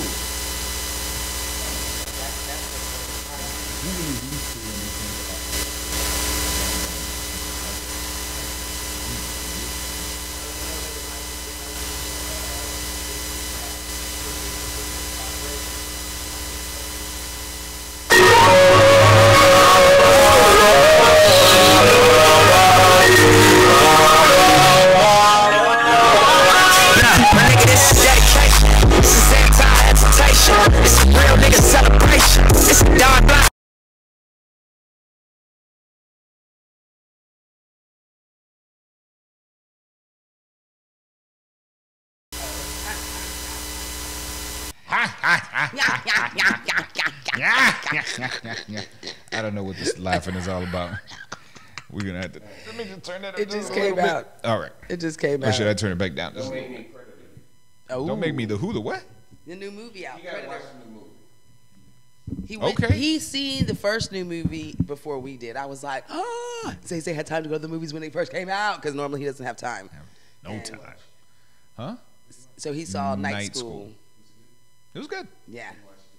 Oh. I don't know what this laughing is all about. We're gonna have to. Let me just turn that up. It just came out. All right. It just came out. Or should I turn it back down? Don't make me Predator. Don't make me the who, the what? The new movie out. You gotta Predator. watch the new movie. Okay. He seen the first new movie before we did. I was like, oh. Zay had time to go to the movies when they first came out because normally he doesn't have time. No time. Huh? So he saw Night Night School. School. It was good. Yeah.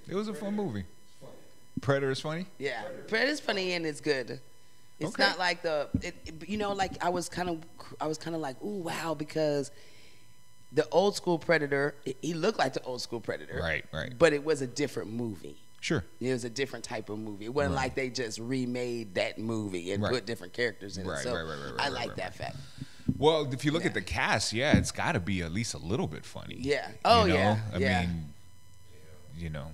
It was a fun movie. Predator is funny. Yeah. Predator's funny and it's good. It's Okay. not like like I was kind of like, ooh, wow, because the old school Predator, he looked like the old school Predator. Right, right. But it was a different movie. Sure. It was a different type of movie. It wasn't like they just remade that movie and Right. put different characters in Right, it. So right. I like that fact. Well, if you look at the cast, yeah, it's got to be at least a little bit funny. Yeah. Oh, you know? yeah. I mean, you know,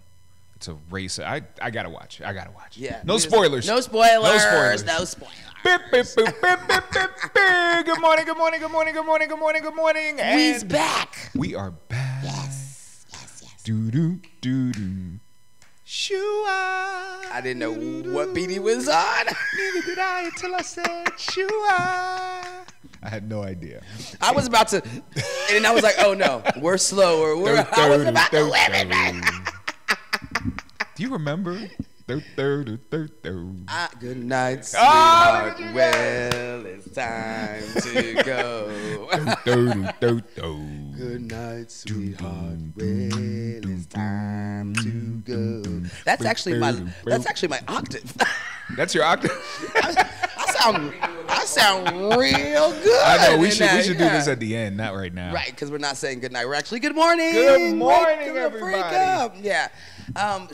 it's a race. I gotta watch. I gotta watch. Yeah. No spoilers. No spoilers. No spoilers. No spoilers. Beep, beep, boop, beep, beep, beep, beep. Good morning. Good morning. Good morning. Good morning. Good morning. Good morning. We's And back. we are back. Yes. Do do do do. Shoo-ah. I didn't know what beat he was on. Neither did I until I said shoo-ah. I had no idea. I was about to, and then I was like, oh no, we're slower. I was about to whip it back. Do you remember? Good night, Oh, sweetheart. Well, it's time to go. Good night, sweetheart. Well, it's time to go. That's actually my octave. That's your octave? I sound real good. I know. We should do yeah. this at the end, not right now. Right, because we're not saying good night. We're actually good morning. Good morning, Wake the freak everybody. up. Yeah.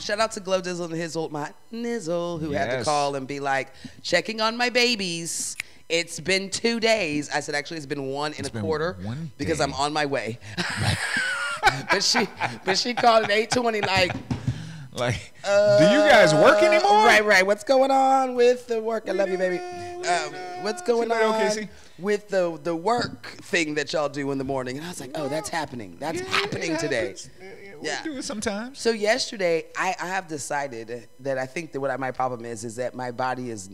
Shout out to Glow Dizzle and his old my Nizzle who had to Yes. call and be like, checking on my babies. It's been 2 days. I said, actually, it's been one and It's a been quarter 1 because day. I'm on my way. but she called at 8:20 Like, do you guys work anymore? Right. What's going on with the work? I love you, baby. What's going See you on later, Casey. with the work thing that y'all do in the morning? And I was like, oh, that's happening. That's happening today. We do it sometimes. So yesterday, I have decided that I think that my problem is that my body is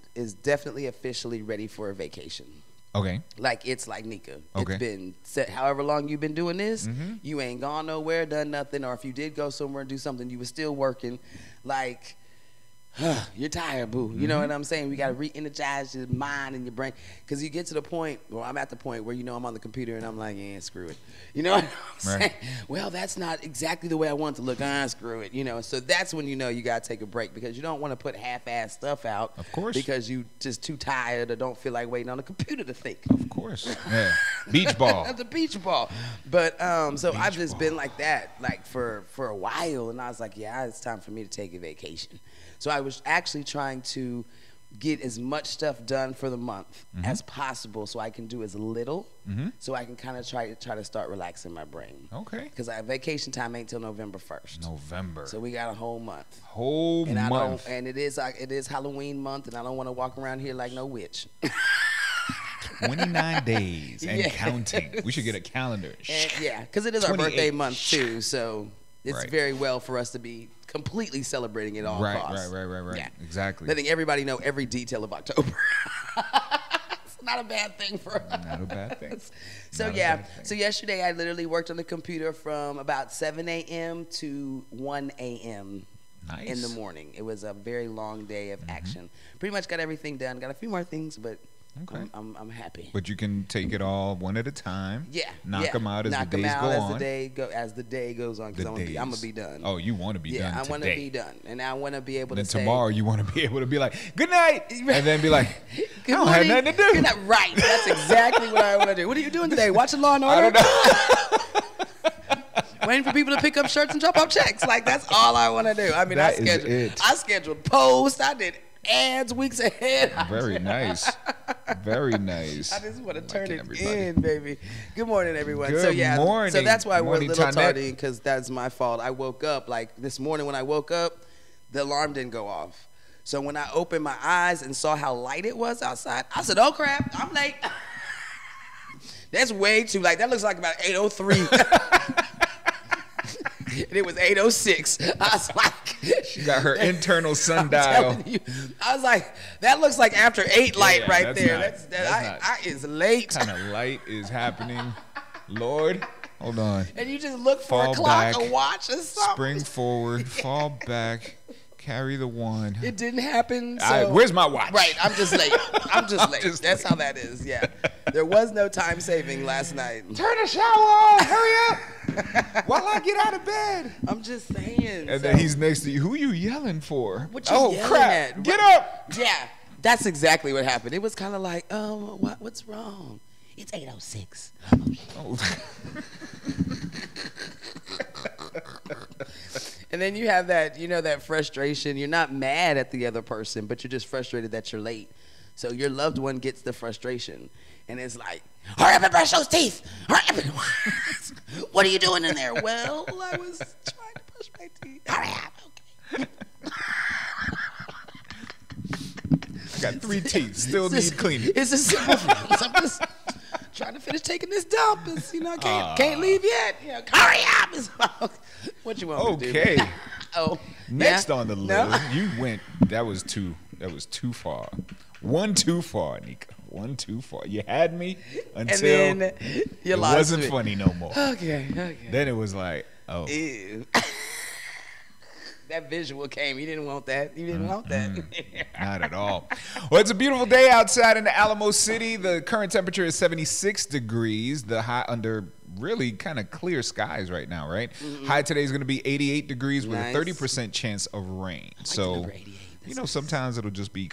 definitely officially ready for a vacation. Okay. Like it's like Nika. Okay. It's been however long you've been doing this, you ain't gone nowhere, done nothing, or if you did go somewhere and do something, you were still working. Like, you're tired, boo. You know what I'm saying? We got to re-energize your mind and your brain. Because you get to the point, well, I'm at the point where, I'm on the computer and I'm like, screw it. You know what I'm saying? Well, that's not exactly the way I want it to look. Screw it. So that's when you got to take a break because you don't want to put half-ass stuff out. Of course. Because you just too tired or don't feel like waiting on the computer to think. Of course. Yeah. Beach ball. The beach ball. But so Beach I've just ball. been like that like for a while, and I was like, yeah, it's time for me to take a vacation. So I was actually trying to get as much stuff done for the month as possible, so I can do as little, so I can kind of try to start relaxing my brain. Okay. Because vacation time ain't till November 1st. November. So we got a whole month. Whole And month. and it is Halloween month, and I don't want to walk around here like no witch. 29 days and Yeah. counting. We should get a calendar. And, yeah, because it is our 28. birthday month too, so it's Right. very well for us to be completely celebrating it all Right, costs. right. Yeah. Exactly. Letting everybody know every detail of October. It's not a bad thing for us. Not a bad thing. So Not a yeah, bad thing. so yesterday I literally worked on the computer from about 7 a.m. to 1 a.m. Nice. in the morning. It was a very long day of action. Pretty much got everything done. Got a few more things, but Okay. I'm happy. But you can take it all one at a time. Yeah. Knock them out as Knock the days 'em out go as on. as the day goes on. Because I'm gonna be done. Oh, you want to be done Yeah, I today. want to be done, and I want to be able Then to say tomorrow you want to be able to be like, good night, and then be like, I good don't have morning. nothing to do. Good night. Right. That's exactly what I want to do. What are you doing today? Watching Law and I Order? don't know. Waiting for people to pick up shirts and drop off checks. Like, that's all I want to do. I mean, That is it. I scheduled posts. I did ads weeks ahead. Very nice. Very nice. I just want to turn it everybody. in, baby. Good morning, everyone. Good so yeah, morning. so that's why Good we're a morning, little Tonette. tardy, because that's my fault. I woke up like this morning when I woke up, the alarm didn't go off. So when I opened my eyes and saw how light it was outside, I said, "Oh crap, I'm late." That's way too late. That looks like about 8:03. And it was 8:06. I was like, She got her internal I'm sundial. telling you, I was like, that looks like after 8 light yeah, right that's there. not- I is late. What kind of light is happening? Lord, hold on. And you just look for Fall a clock, back, a watch, or something. Spring forward, fall back, carry the one. It didn't happen. So. Where's my watch? Right, I'm just late. I'm just late. just That's how that is. Yeah, there was no time saving last night. Turn the shower on. Hurry up. While I get out of bed. I'm just saying. And then he's next to you. Who you yelling for? What you oh, yelling crap. at? Get up. Yeah, that's exactly what happened. It was kind of like, what's wrong? It's 8:06. Oh. And then you have that, that frustration. You're not mad at the other person, but you're just frustrated that you're late. So your loved one gets the frustration. And it's like, hurry up and brush those teeth. Hurry up and what are you doing in there? Well, I was trying to brush my teeth. Hurry up. Okay. I got 3 teeth. Still need cleaning. It's a simple thing. I'm just trying to finish taking this dump. It's, can't leave yet. Hurry up. It's, what you want me to do? Okay. Oh. Next yeah? on the list, No? you went. That was too far. One too far, Nika. One too far. You had me until And then you it lost wasn't me. funny no more. Okay. Then it was like, oh, Ew. That visual came. You didn't want that. You didn't want that. not at all. Well, it's a beautiful day outside in the Alamo City. The current temperature is 76 degrees. The high under really kind of clear skies right now, right? High today is going to be 88 degrees with Nice. a 30% chance of rain. So, number 88. sometimes it'll just be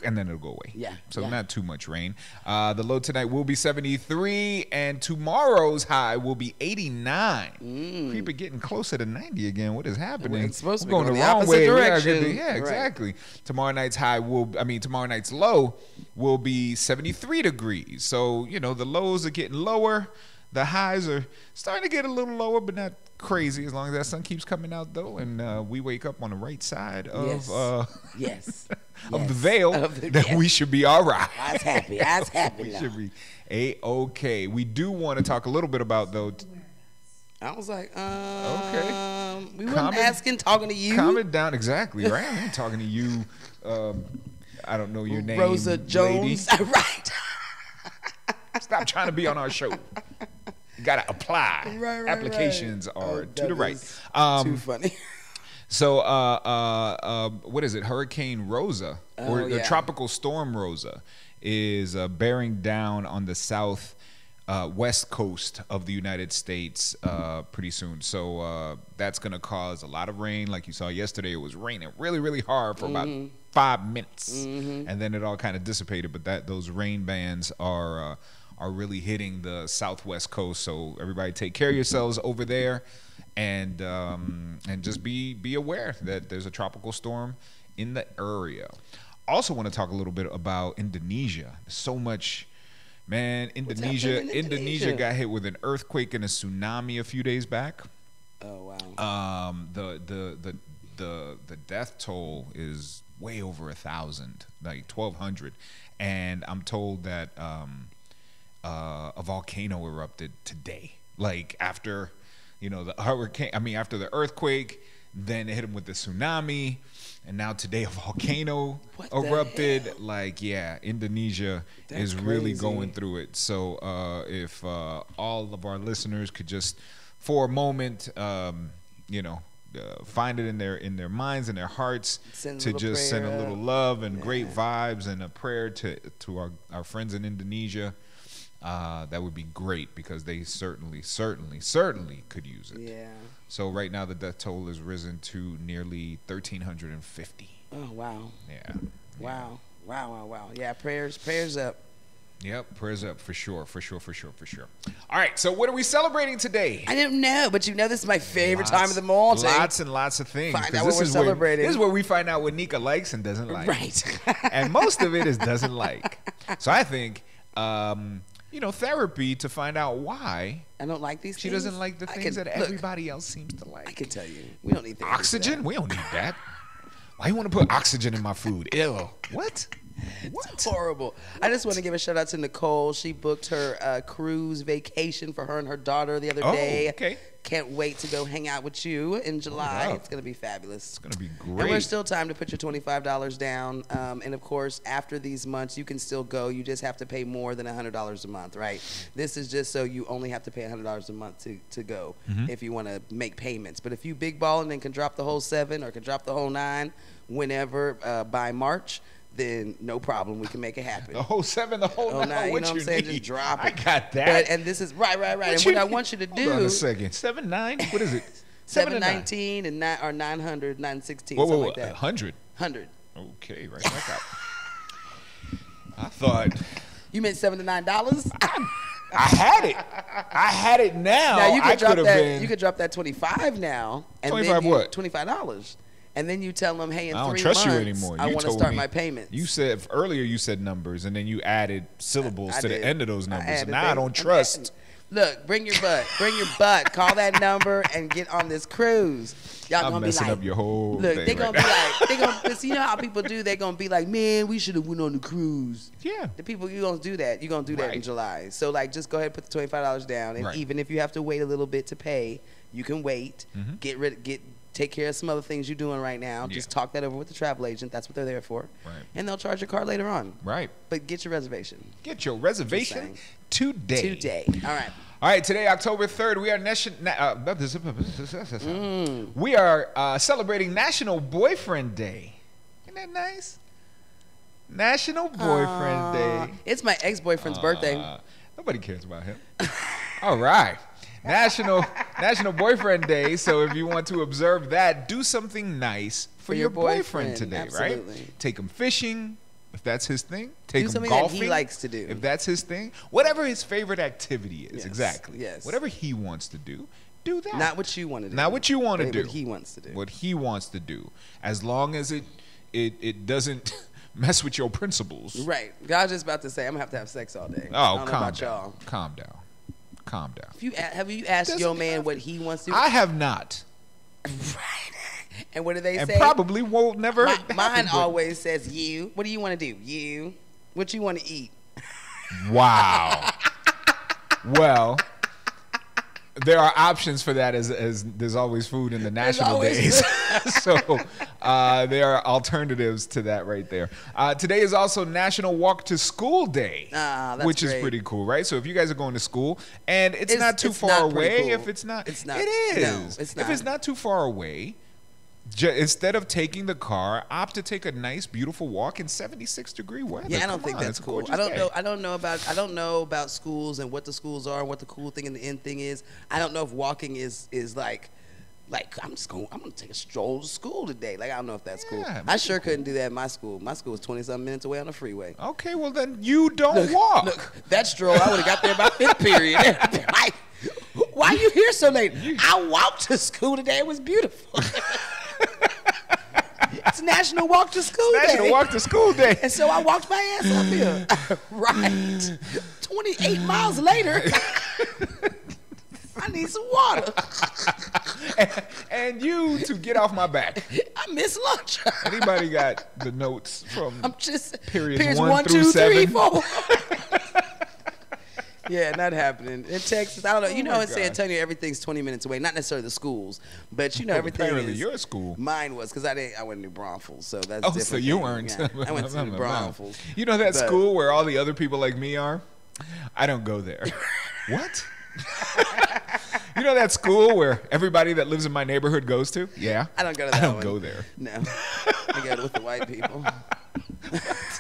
and then it'll go away. Yeah, So yeah. not too much rain. The low tonight will be 73, and tomorrow's high will be 89. People getting closer to 90 again. What is happening? Well, it's supposed to be We're going the the wrong opposite way. direction. Yeah, Right. exactly. Tomorrow night's tomorrow night's low will be 73 degrees. So, the lows are getting lower. The highs are starting to get a little lower, but not crazy as long as that sun keeps coming out, though, and we wake up on the right side of Yes. of the veil, then yes. we should be all right. I was happy. I was happy. We now. should be A-okay. We do want to talk a little bit about, though, I was like, Okay. We weren't talking to you. calm it down. Exactly, right? I ain't talking to you. I don't know your name. Rosa Jones. Right. Stop trying to be on our show. You got to apply. Right, Applications right. are Oh, to the that right. was too funny. So, what is it? Hurricane Rosa, or the yeah. Tropical Storm Rosa, is bearing down on the south west coast of the United States pretty soon. So that's going to cause a lot of rain. Like you saw yesterday, it was raining really, really hard for about 5 minutes, and then it all kind of dissipated. But those rain bands are really hitting the southwest coast. So everybody, take care of yourselves over there. And just be aware that there's a tropical storm in the area. Also want to talk a little bit about Indonesia. So much, man. Indonesia got hit with an earthquake and a tsunami a few days back. Oh wow. The death toll is way over 1,000, like 1,200, and I'm told that a volcano erupted today. Like after. The hurricane, after the earthquake, then it hit them with the tsunami, and now today a volcano erupted. Like, yeah, Indonesia is really going through it. So if all of our listeners could just, for a moment, find it in their minds and their hearts to just send a little love and great vibes and a prayer to our friends in Indonesia. That would be great because they certainly could use it. Yeah. So right now the death toll has risen to nearly 1,350. Oh wow. Yeah. Wow. Yeah, prayers up. Yep, prayers up for sure. All right, so what are we celebrating today? I don't know, but this is my favorite time of the morning. Lots and lots of things. Find out what we're celebrating. This is where we find out what Nika likes and doesn't like. Right. And most of it is doesn't like. So I think, therapy to find out why I don't like these things. She doesn't like the things that everybody else seems to like. I can tell you. We don't need therapy. Oxygen? We don't need that. Why you want to put oxygen in my food? Ew. What? It's horrible. I just want to give a shout out to Nicole. She booked her cruise vacation for her and her daughter the other day. Okay. Can't wait to go hang out with you in July. Wow. It's going to be fabulous. It's going to be great. And there's still time to put your $25 down. And of course, after these months, you can still go. You just have to pay more than $100 a month, right? This is just so you only have to pay $100 a month to go if you want to make payments. But if you big balling and can drop the whole 7 or can drop the whole 9 whenever by March, then no problem. We can make it happen. The whole 7, the whole 9. You know what I'm saying? Need? Just drop it. I got that. And this is right. And what I want you to do. Hold on a second. 7, 9? What is it? 719 and 9 or 900, 916. Whoa, something like that. 100. 100. Okay, right back up. I thought you meant $7 to $9. I had it now. Now you could drop that. Been... You could drop that 25 now. And 25 what? $25. And then you tell them, hey, in 3 months, I don't trust you anymore. I want to start my payments. You said earlier you said numbers, and then you added syllables to the end of those numbers. So now I don't trust. Look, bring your butt. Bring your butt. Call that number and get on this cruise. Y'all I'm gonna messing be like, up your whole look, thing they're gonna right be like, they're gonna. You know how people do? They're gonna be like, man, we should have went on the cruise. Yeah. The people you gonna do that. You're gonna do that in July. So like, just go ahead and put the $25 down, and even if you have to wait a little bit to pay, you can wait. Take care of some other things you're doing right now. Just talk that over with the travel agent. That's what they're there for. Right. And they'll charge your car later on. Right. But get your reservation. Get your reservation today. All right. All right. Today, October 3rd, we are celebrating National Boyfriend Day. Isn't that nice? National Boyfriend Day. It's my ex-boyfriend's birthday. Nobody cares about him. All right. National Boyfriend Day. So if you want to observe that, do something nice for your boyfriend today, absolutely. right? Take him fishing, if that's his thing. Take him something golfing, that he likes to do, if that's his thing. Whatever his favorite activity is, Yes. Exactly. Yes. Whatever he wants to do that. Not what you want to do. Not what you want to do. What he wants to do. What he wants to do, as long as it doesn't mess with your principles. Right. I was just about to say I'm gonna have to have sex all day. Oh, calm down. Calm down. Calm down. Have you asked your man what he wants to do? I have not. Right. And what do they say? And probably won't never. Mine always says you. What do you want to do? You. What you want to eat? Wow. Well, there are options for that as there's always food in the national days. So there are alternatives to that right there. Today is also National Walk to School Day, which is pretty cool, right? So if you guys are going to school and it's not too far away, cool. if it's not, it's not. It is. No, it's not. If it's not too far away, instead of taking the car, opt to take a nice, beautiful walk in 76-degree weather. Yeah, I don't think that's cool. I don't know about schools and what the schools are and what the cool thing and the end thing is. I don't know if walking is like I'm gonna take a stroll to school today. Like I don't know if that's cool. I sure couldn't do that at my school. My school was 20-something minutes away on the freeway. Okay, well then you don't walk. Look, that stroll, I would have got there by 5th period. Like, why you here so late? I walked to school today. It was beautiful. It's National Walk to School Day. National Walk to School Day. And so I walked my ass up here. Right. 28 miles later, I need some water. And you to get off my back. I miss lunch. Anybody got the notes from periods 1 2, through 3, 7? 4. Yeah, not happening. In Texas, I don't know. You know, in San Antonio, everything's 20 minutes away. Not necessarily the schools, but you know, everything apparently is. Your school. Mine was, because I went to New Braunfels, so that's different. So you weren't. Yeah, I went to New Braunfels. You know that school where all the other people like me are? I don't go there. What? You know that school where everybody that lives in my neighborhood goes to? Yeah. I don't go to that I don't one. go there. No. I go with the white people.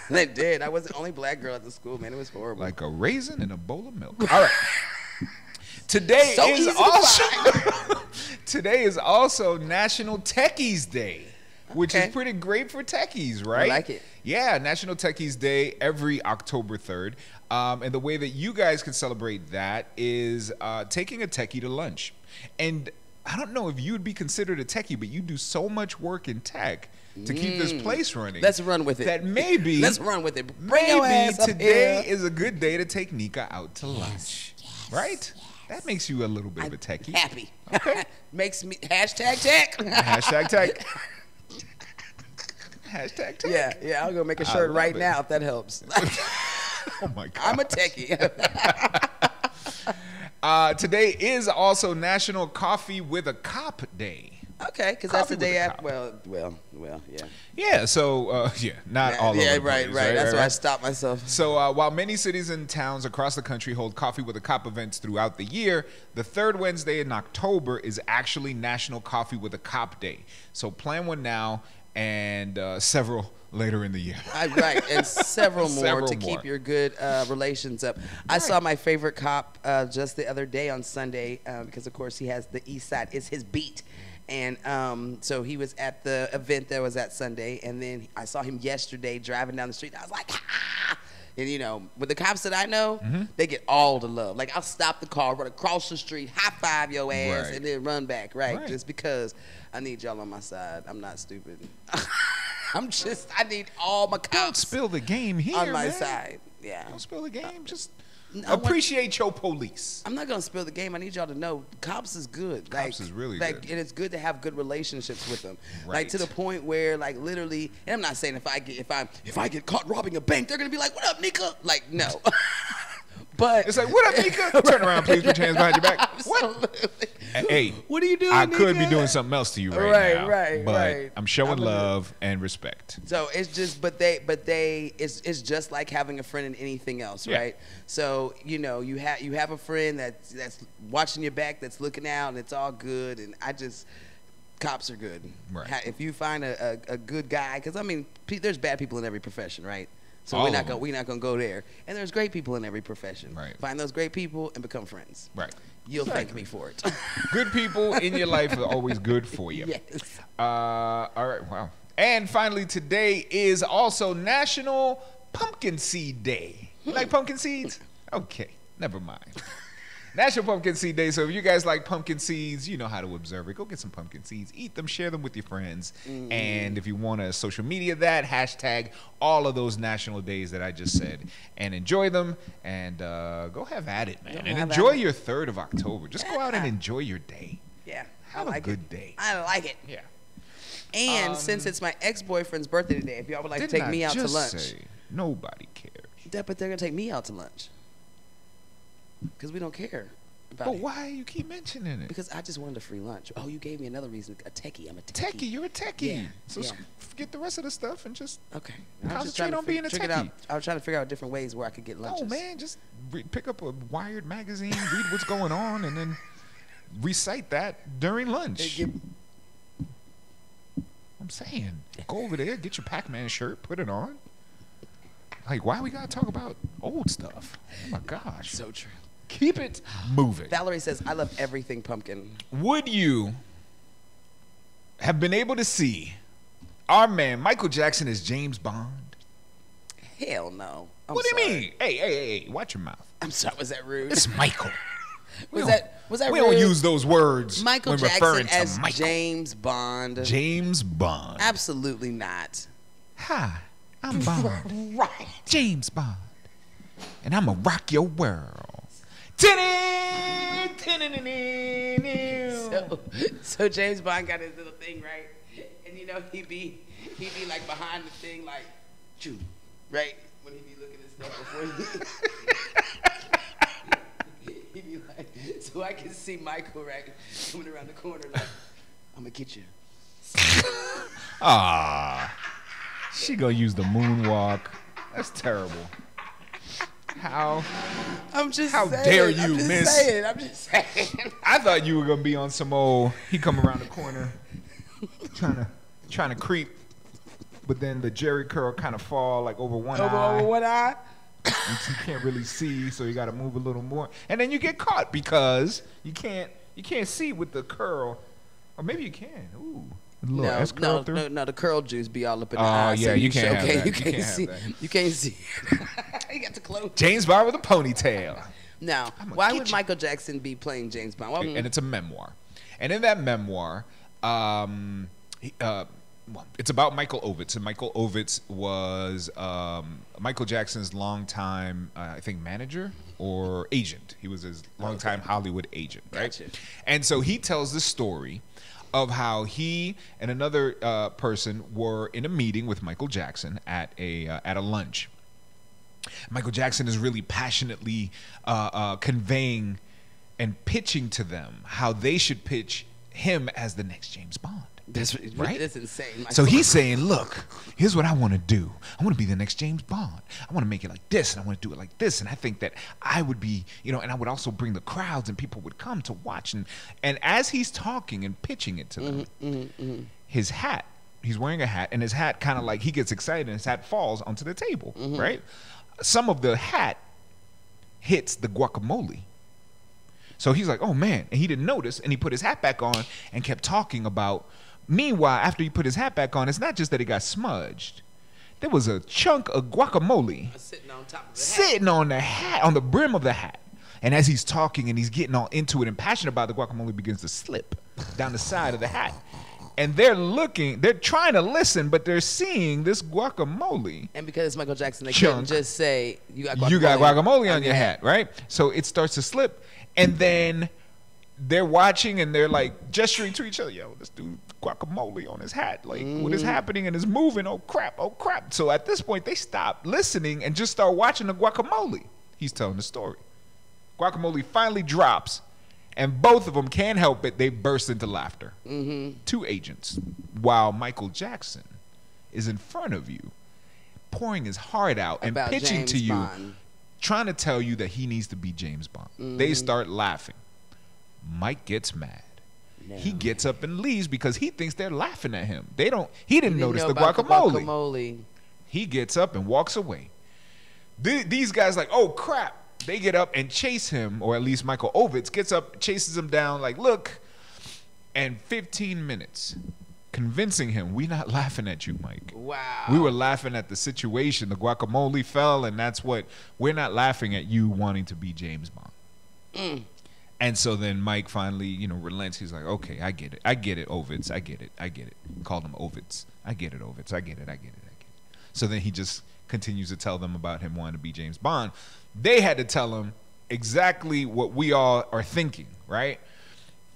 They did. I was the only black girl at the school, man. It was horrible. Like a raisin and a bowl of milk. All right. Today So is easy to also today is also National Techies Day, which Okay. is pretty great for techies, right? like it. Yeah, National Techies Day every October 3rd. And the way that you guys can celebrate that is taking a techie to lunch. And I don't know if you would be considered a techie, but you do so much work in tech to keep this place running. Let's run with it. That maybe Let's run with it. Bring your maybe ass up today here. is a good day to take Nika out to lunch. Right? That makes you a little bit of a techie. Happy. Okay. Makes me hashtag tech. Hashtag tech. Hashtag tech. Yeah. I'll go make a I shirt love right it. now if that helps. Oh my God. I'm a techie. Today is also National Coffee with a Cop Day. Okay, because that's Coffee the day with a after. cop. Well, yeah. Yeah, so, not all Yeah, over the right. place, That's why I right. stopped myself. So while many cities and towns across the country hold Coffee with a Cop events throughout the year, the third Wednesday in October is actually National Coffee with a Cop Day. So plan one now and several later in the year. Right, and several more Several to more. keep your good relations up. I saw my favorite cop just the other day on Sunday because, of course, he has the East Side. It's his beat. And so he was at the event that was at Sunday, and then I saw him yesterday driving down the street, and I was like, ah! And, you know, with the cops that I know, they get all the love. Like, I'll stop the car, run across the street, high-five your ass, Right. and then run back, right? Right. Just because I need y'all on my side. I'm not stupid. I need all my Don't cops spill the game here, on my man. side. Yeah. Don't spill the game. Just I want- appreciate your police. I'm not gonna spill the game. I need y'all to know, cops is good. Cops is really like, good. and it's good to have good relationships with them. Like Right. to the point where, like, literally, and I'm not saying if I get caught robbing a bank, they're gonna be like, "What up, Nika?" Like, no. But It's like, what up, Nika? Turn around, please. Put your hands behind your back. What? Absolutely. Hey, What are you doing? I could be Nika? doing something else to you Right, now. right, but right. I'm showing I'm a- love and respect. So it's just, it's just like having a friend in anything else, Yeah. right? So you know, you have a friend that's watching your back, that's looking out, and it's all good. And cops are good. Right. If you find a good guy, because I mean, there's bad people in every profession, right? So All we're of not them. gonna go there. And there's great people in every profession. Right. Find those great people and become friends. Right. You'll thank me for it. Good people in your life are always good for you. Yes. All right. Wow. And finally, today is also National Pumpkin Seed Day. You like pumpkin seeds? Okay. Never mind. National Pumpkin Seed Day. So if you guys like pumpkin seeds, you know how to observe it. Go get some pumpkin seeds, eat them, share them with your friends. And if you want to social media that, hashtag all of those national days that I just said and enjoy them and go have at it, man. Go And have enjoy at it. your 3rd of October. Just go out and Yeah. enjoy your day. Yeah. Have I like a good it. day. I like it. Yeah. And since it's my ex-boyfriend's birthday today, if y'all would like to take me out to lunch. Say, nobody cares. Yeah, but they're gonna take me out to lunch because we don't care about But it. why you keep mentioning it? Because I just wanted a free lunch. Oh, you gave me another reason. A techie. I'm a techie. Techie, you're a techie. Yeah, So yeah. forget the rest of the stuff and just Okay. Concentrate on being a techie. I was trying to figure out different ways where I could get lunches. oh man, just pick up a Wired magazine, read what's going on, and then recite that during lunch. Give- I'm saying, go over there, get your Pac-Man shirt, put it on. Like, why we gotta talk about old stuff? Oh my gosh. So true. Keep it moving. Valerie says, "I love everything pumpkin." Would you have been able to see our man Michael Jackson as James Bond? Hell no. I'm What do you sorry. mean? Hey, watch your mouth. I'm sorry. Was that rude? It's Michael. was that We rude? don't use those words Michael when Jackson referring as to Michael. James Bond? James Bond. Absolutely not. Hi, I'm Bond. Right. James Bond. And I'm going to rock your world. So James Bond got his little thing, right? And you know he'd be like behind the thing, like, choo, right? When he'd be looking at stuff before he'd be like, so I can see Michael right coming around the corner, like, I'm gonna get you. Ah, she gonna use the moonwalk. That's terrible. I'm just How saying, dare you, I'm just miss? Saying, I'm just saying. I thought you were gonna be on some old. He come around the corner, trying to creep, but then the Jerry curl kind of fall like over one eye. Over one eye. And you can't really see, so you got to move a little more, and then you get caught because you can't see with the curl, or maybe you can. Ooh. No, the curl juice be all up in the eye. Yeah, so you can't have that. You can't see. You can't see. You got the clothes. James Bond with a ponytail. Now, why would Michael Jackson be playing James Bond? Well, And it's a memoir. And in that memoir, it's about Michael Ovitz. And Michael Ovitz was Michael Jackson's longtime, I think, manager or agent. He was his longtime Hollywood agent, right? Gotcha. And so he tells the story of how he and another person were in a meeting with Michael Jackson at a lunch. Michael Jackson is really passionately conveying and pitching to them how they should pitch him as the next James Bond. That's right. That's insane. So he's saying, look, here's what I want to do. I want to be the next James Bond. I want to make it like this, and I want to do it like this. And I think that I would be, and I would also bring the crowds, and people would come to watch. And as he's talking and pitching it to them, his hat, he's wearing a hat, and his hat kind of like, he gets excited, and his hat falls onto the table, right? Some of the hat hits the guacamole. So he's like, oh, man. And he didn't notice, and he put his hat back on and kept talking about. Meanwhile, after he put his hat back on, it's not just that it got smudged. There was a chunk of guacamole sitting on top of the hat. Sitting on the hat, on the brim of the hat. And as he's talking and he's getting all into it and passionate about it, the guacamole begins to slip down the side of the hat. And they're trying to listen, but they're seeing this guacamole. And because it's Michael Jackson, they chunk, couldn't just say, you got guacamole on your hat, right? So it starts to slip. And then they're watching and they're like gesturing to each other. Yo, this dude guacamole on his hat. Like, what is happening? And it's moving. Oh, crap. Oh, crap. So at this point, they stop listening and just start watching the guacamole. He's telling the story. Guacamole finally drops, and both of them can't help it. They burst into laughter. Two agents. While Michael Jackson is in front of you, pouring his heart out and about pitching James to you, Bond. trying to tell you that he needs to be James Bond. They start laughing. Mike gets mad. No. He gets up and leaves because he thinks they're laughing at him. He didn't notice know the about guacamole. He gets up and walks away. These guys like, oh crap. They get up and chase him, or at least Michael Ovitz gets up, chases him down like, look. And 15 minutes convincing him, we're not laughing at you, Mike. Wow. We were laughing at the situation. The guacamole fell, and we're not laughing at you wanting to be James Bond. And so then Mike finally, relents. He's like, okay, I get it. I get it, Ovitz. I get it. Called him Ovitz. I get it, Ovitz. I get it. So then he just continues to tell them about him wanting to be James Bond. They had to tell him exactly what we all are thinking, right?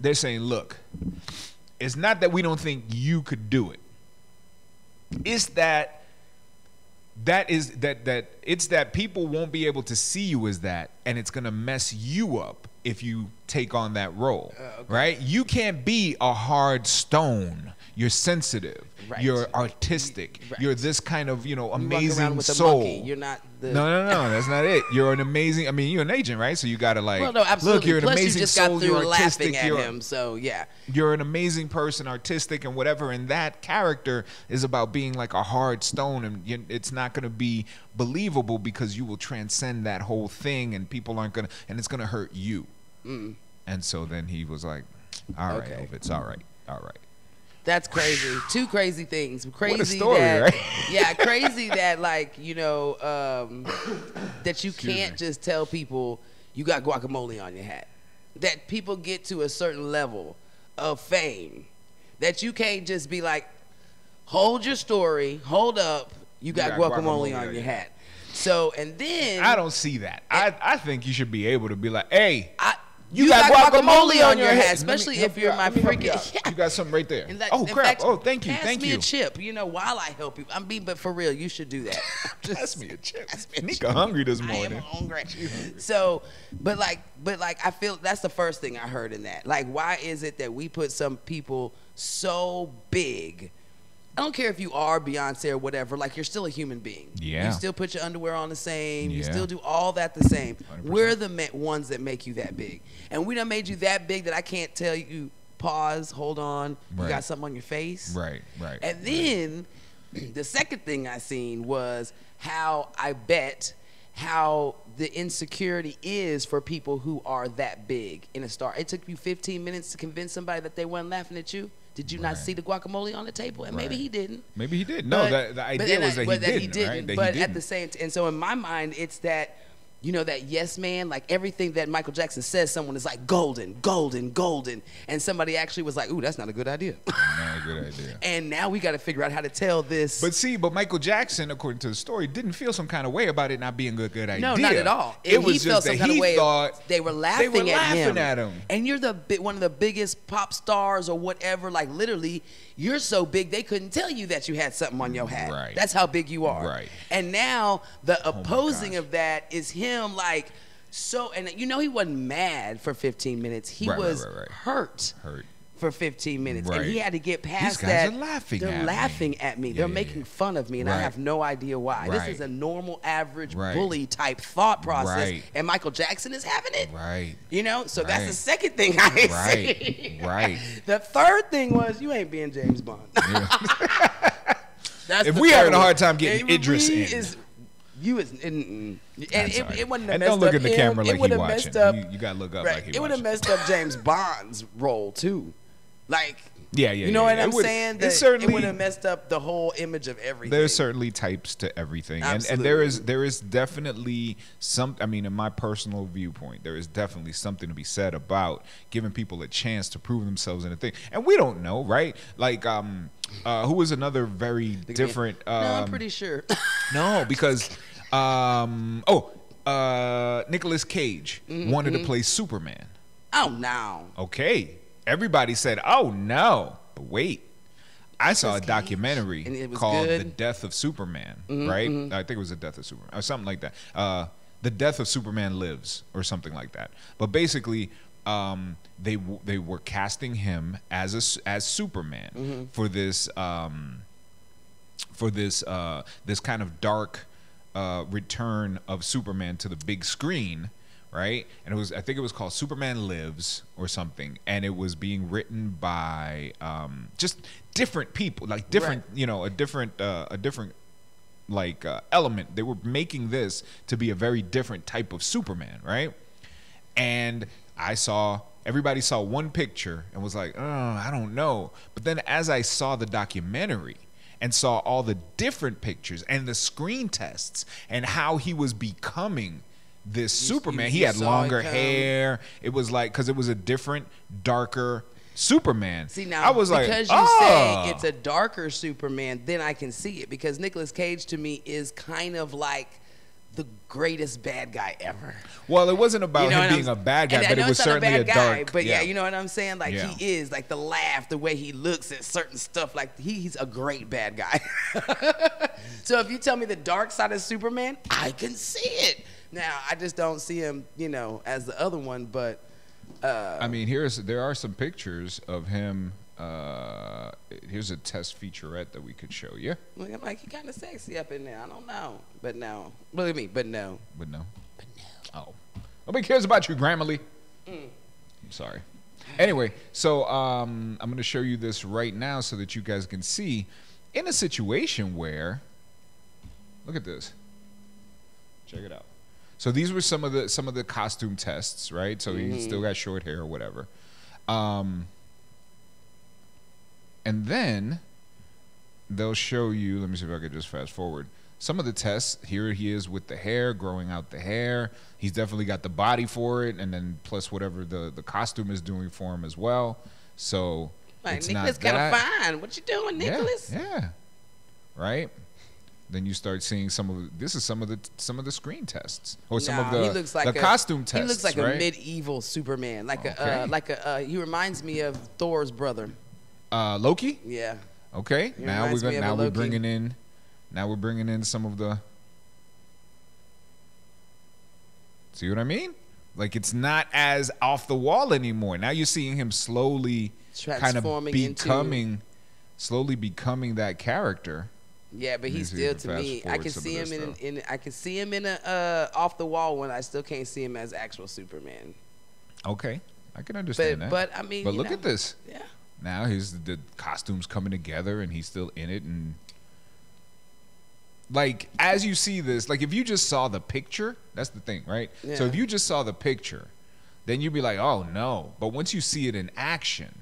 They're saying, look, it's not that we don't think you could do it. It's that it's that people won't be able to see you as that, and it's gonna mess you up if you take on that role, right? You can't be a hard stone. You're sensitive. Right. You're artistic. Right. You're this kind of, You walk amazing around with soul. A monkey. You're not the. No, that's not it. You're an amazing. I mean, you're an agent, right? So you gotta Well, no, absolutely. look. You're an Plus, amazing you just soul. got through You're artistic. laughing at him, so yeah. You're an amazing person, artistic and whatever. And that character is about being like a hard stone, and it's not gonna be believable because you will transcend that whole thing, and people aren't gonna, and it's gonna hurt you. And so then he was like, "All right, Okay. Ovitz, all right." That's crazy. Two crazy things. Crazy What a story, that, right? Yeah, crazy that that you can't just tell people you got guacamole on your hat. That people get to a certain level of fame that you can't just be like, hold your story, hold up, you got guacamole on your hat. So, and then I don't see that. I think you should be able to be like, hey. You got guacamole on your hat, especially if you're my freaking. Yeah. You got something right there. Oh crap! Thank you. Pass me a chip, while I help you. But for real, you should do that. Pass me a chip. Nika hungry this morning. I am hungry. So, but I feel that's the first thing I heard in that. Like, why is it that we put some people so big I don't care if you are Beyonce or whatever. Like, you're still a human being. Yeah. You still put your underwear on the same. You Yeah. still do all that the same. 100%. We're the ones that make you that big. And we done made you that big that I can't tell you, pause, hold on, you Right. got something on your face. Right. Right. And then the second thing I seen was how the insecurity is for people who are that big in a star. It took you 15 minutes to convince somebody that they weren't laughing at you. Did you not Right. see the guacamole on the table? And maybe Right. he didn't. Maybe he did. No, the idea was that he didn't, right? That But he at didn't. the same and so in my mind, it's that, you know, that yes man, like everything that Michael Jackson says, someone is like golden, golden, golden. And somebody actually was like, ooh, that's not a good idea. Not a good idea. And now we got to figure out how to tell this. But Michael Jackson, according to the story, didn't feel some kind of way about it not being a good idea. No, not at all. It And was he just felt that some kind he of way thought they were laughing, at him. And you're one of the biggest pop stars or whatever. Like, literally, you're so big they couldn't tell you that you had something on your hat. Right. That's how big you are. Right. And now the opposing gosh. of that is him like so. And you know he wasn't mad for 15 minutes. He Right, was right. hurt. For 15 minutes, and he Right. had to get past guys that. are laughing They're at me. laughing at me. They're Yeah, making yeah. fun of me, and I Right. have no idea why. Right. This is a normal, average Right. bully type thought process, Right. and Michael Jackson is having it. Right. You know, so that's Right. the second thing I ain't Right. seen. Right. The third thing was you ain't being James Bond. That's If the we third having a one. hard time getting Idris we in. You is and That's all right. it wouldn't have And messed don't look up at the him. camera It like would he have watching. messed up. You gotta look up Right. like he It would have watching. messed up James Bond's role too. Like, Yeah, you know what I'm saying? It That certainly it would have messed up the whole image of everything. There's certainly types to everything, and there is definitely some. I mean, in my personal viewpoint, there is definitely something to be said about giving people a chance to prove themselves in a thing, and we don't know, right? Like, who was another very different? No, I'm pretty sure. No, because Nicolas Cage wanted to play Superman. Oh no. Okay. Everybody said, "Oh no!" But wait, I saw a Cage. documentary And it was called good? "The Death of Superman." Right? I think it was "The Death of Superman" or something like that. "The Death of Superman Lives" or something like that. But basically, they were casting him as Superman for this this kind of dark return of Superman to the big screen. Right, and I think it was called Superman Lives or something, and it was being written by just different people, like different, Right. you know, a different like element. They were making this to be a very different type of Superman, right? And everybody saw one picture and was like, oh, I don't know. But then as I saw the documentary and saw all the different pictures and the screen tests and how he was becoming this Superman. He had saw longer it come. hair. It was like, because it was a different, darker Superman. See, now, I was like, because you say it's a darker Superman, then I can see it. Because Nicolas Cage, to me, is kind of like the greatest bad guy ever. Well, it wasn't about You know him what being I'm- a bad guy, and I but it know was it's not certainly a bad guy, dark. But yeah, you know what I'm saying? Like, Yeah. he is, like, the laugh, the way he looks at certain stuff, like, he's a great bad guy. So if you tell me the dark side of Superman, I can see it. Now, I just don't see him, you know, as the other one, but... I mean, there are some pictures of him. Here's a test featurette that we could show you. Look, I'm like, he kind of sexy up in there. I don't know. But no. Look at me, but no. But no. But no. Oh. Nobody cares about you, Grammarly. I'm sorry. Anyway, so I'm going to show you this right now so that you guys can see in a situation where, look at this. Check it out. So these were some of the costume tests, right? So he still got short hair or whatever. And then they'll show you, let me see if I could just fast forward. Some of the tests, here he is with the hair, growing out the hair. He's definitely got the body for it, and then plus whatever the costume is doing for him as well. So Like, it's Nicholas not kind of that. fine. What you doing, Nicholas? Yeah. Right? Then you start seeing some of the screen tests or some of Nah, he the looks like costume tests. He looks like right? a medieval Superman, Okay. he reminds me of Thor's brother. Loki. Yeah. Okay. He Now reminds me of a we're Loki. bringing in some of the. See what I mean? Like, it's not as off the wall anymore. Now you're seeing him slowly kind of Transforming becoming slowly becoming that character. Yeah, but he's Let me see still, if I to me, fast I forward can some see of him this in I can see him in a off the wall one. I still can't see him as actual Superman. Okay, I can understand that. But I mean, but you look know, at this. Yeah. Now the costumes coming together, and he's still in it. And like, as you see this, like if you just saw the picture, that's the thing, right? Yeah. So if you just saw the picture, then you'd be like, oh no. But once you see it in action,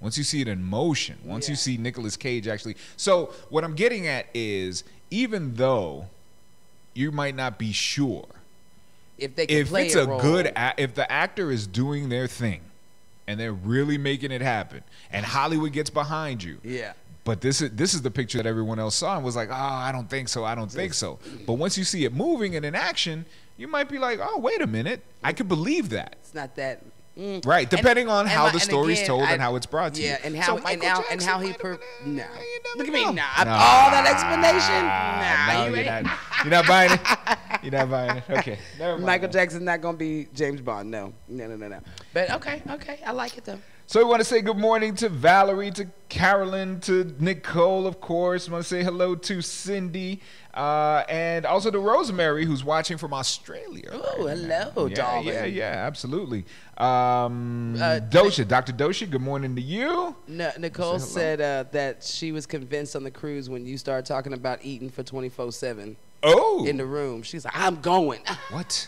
once you see it in motion, once you see Nicolas Cage actually. So what I'm getting at is, even though you might not be sure If they can if play it's a a role, good if the actor is doing their thing and they're really making it happen and Hollywood gets behind you. Yeah. But this is the picture that everyone else saw and was like, oh, I don't think so. I don't think so. But once you see it moving and in action, you might be like, oh, wait a minute. I could believe that. It's not that. Right, depending on how the story's again, told and how it's brought to you. Yeah, and how So Michael and how he Jackson no. you never Look at me know. now. All that explanation. No, You you're ain't. not. You're not buying it. You're not buying it. Okay, never mind. Michael Jackson's not gonna be James Bond. No. But okay, I like it though. So we want to say good morning to Valerie, to Carolyn, to Nicole, of course. We want to say hello to Cindy, and also to Rosemary, who's watching from Australia. Oh, hello, yeah, darling. Yeah, absolutely. Dosha, Dr. Dosha, good morning to you. No, Nicole Say said that she was convinced on the cruise when you started talking about eating for 24/7 Oh. in the room. She's like, I'm going. What?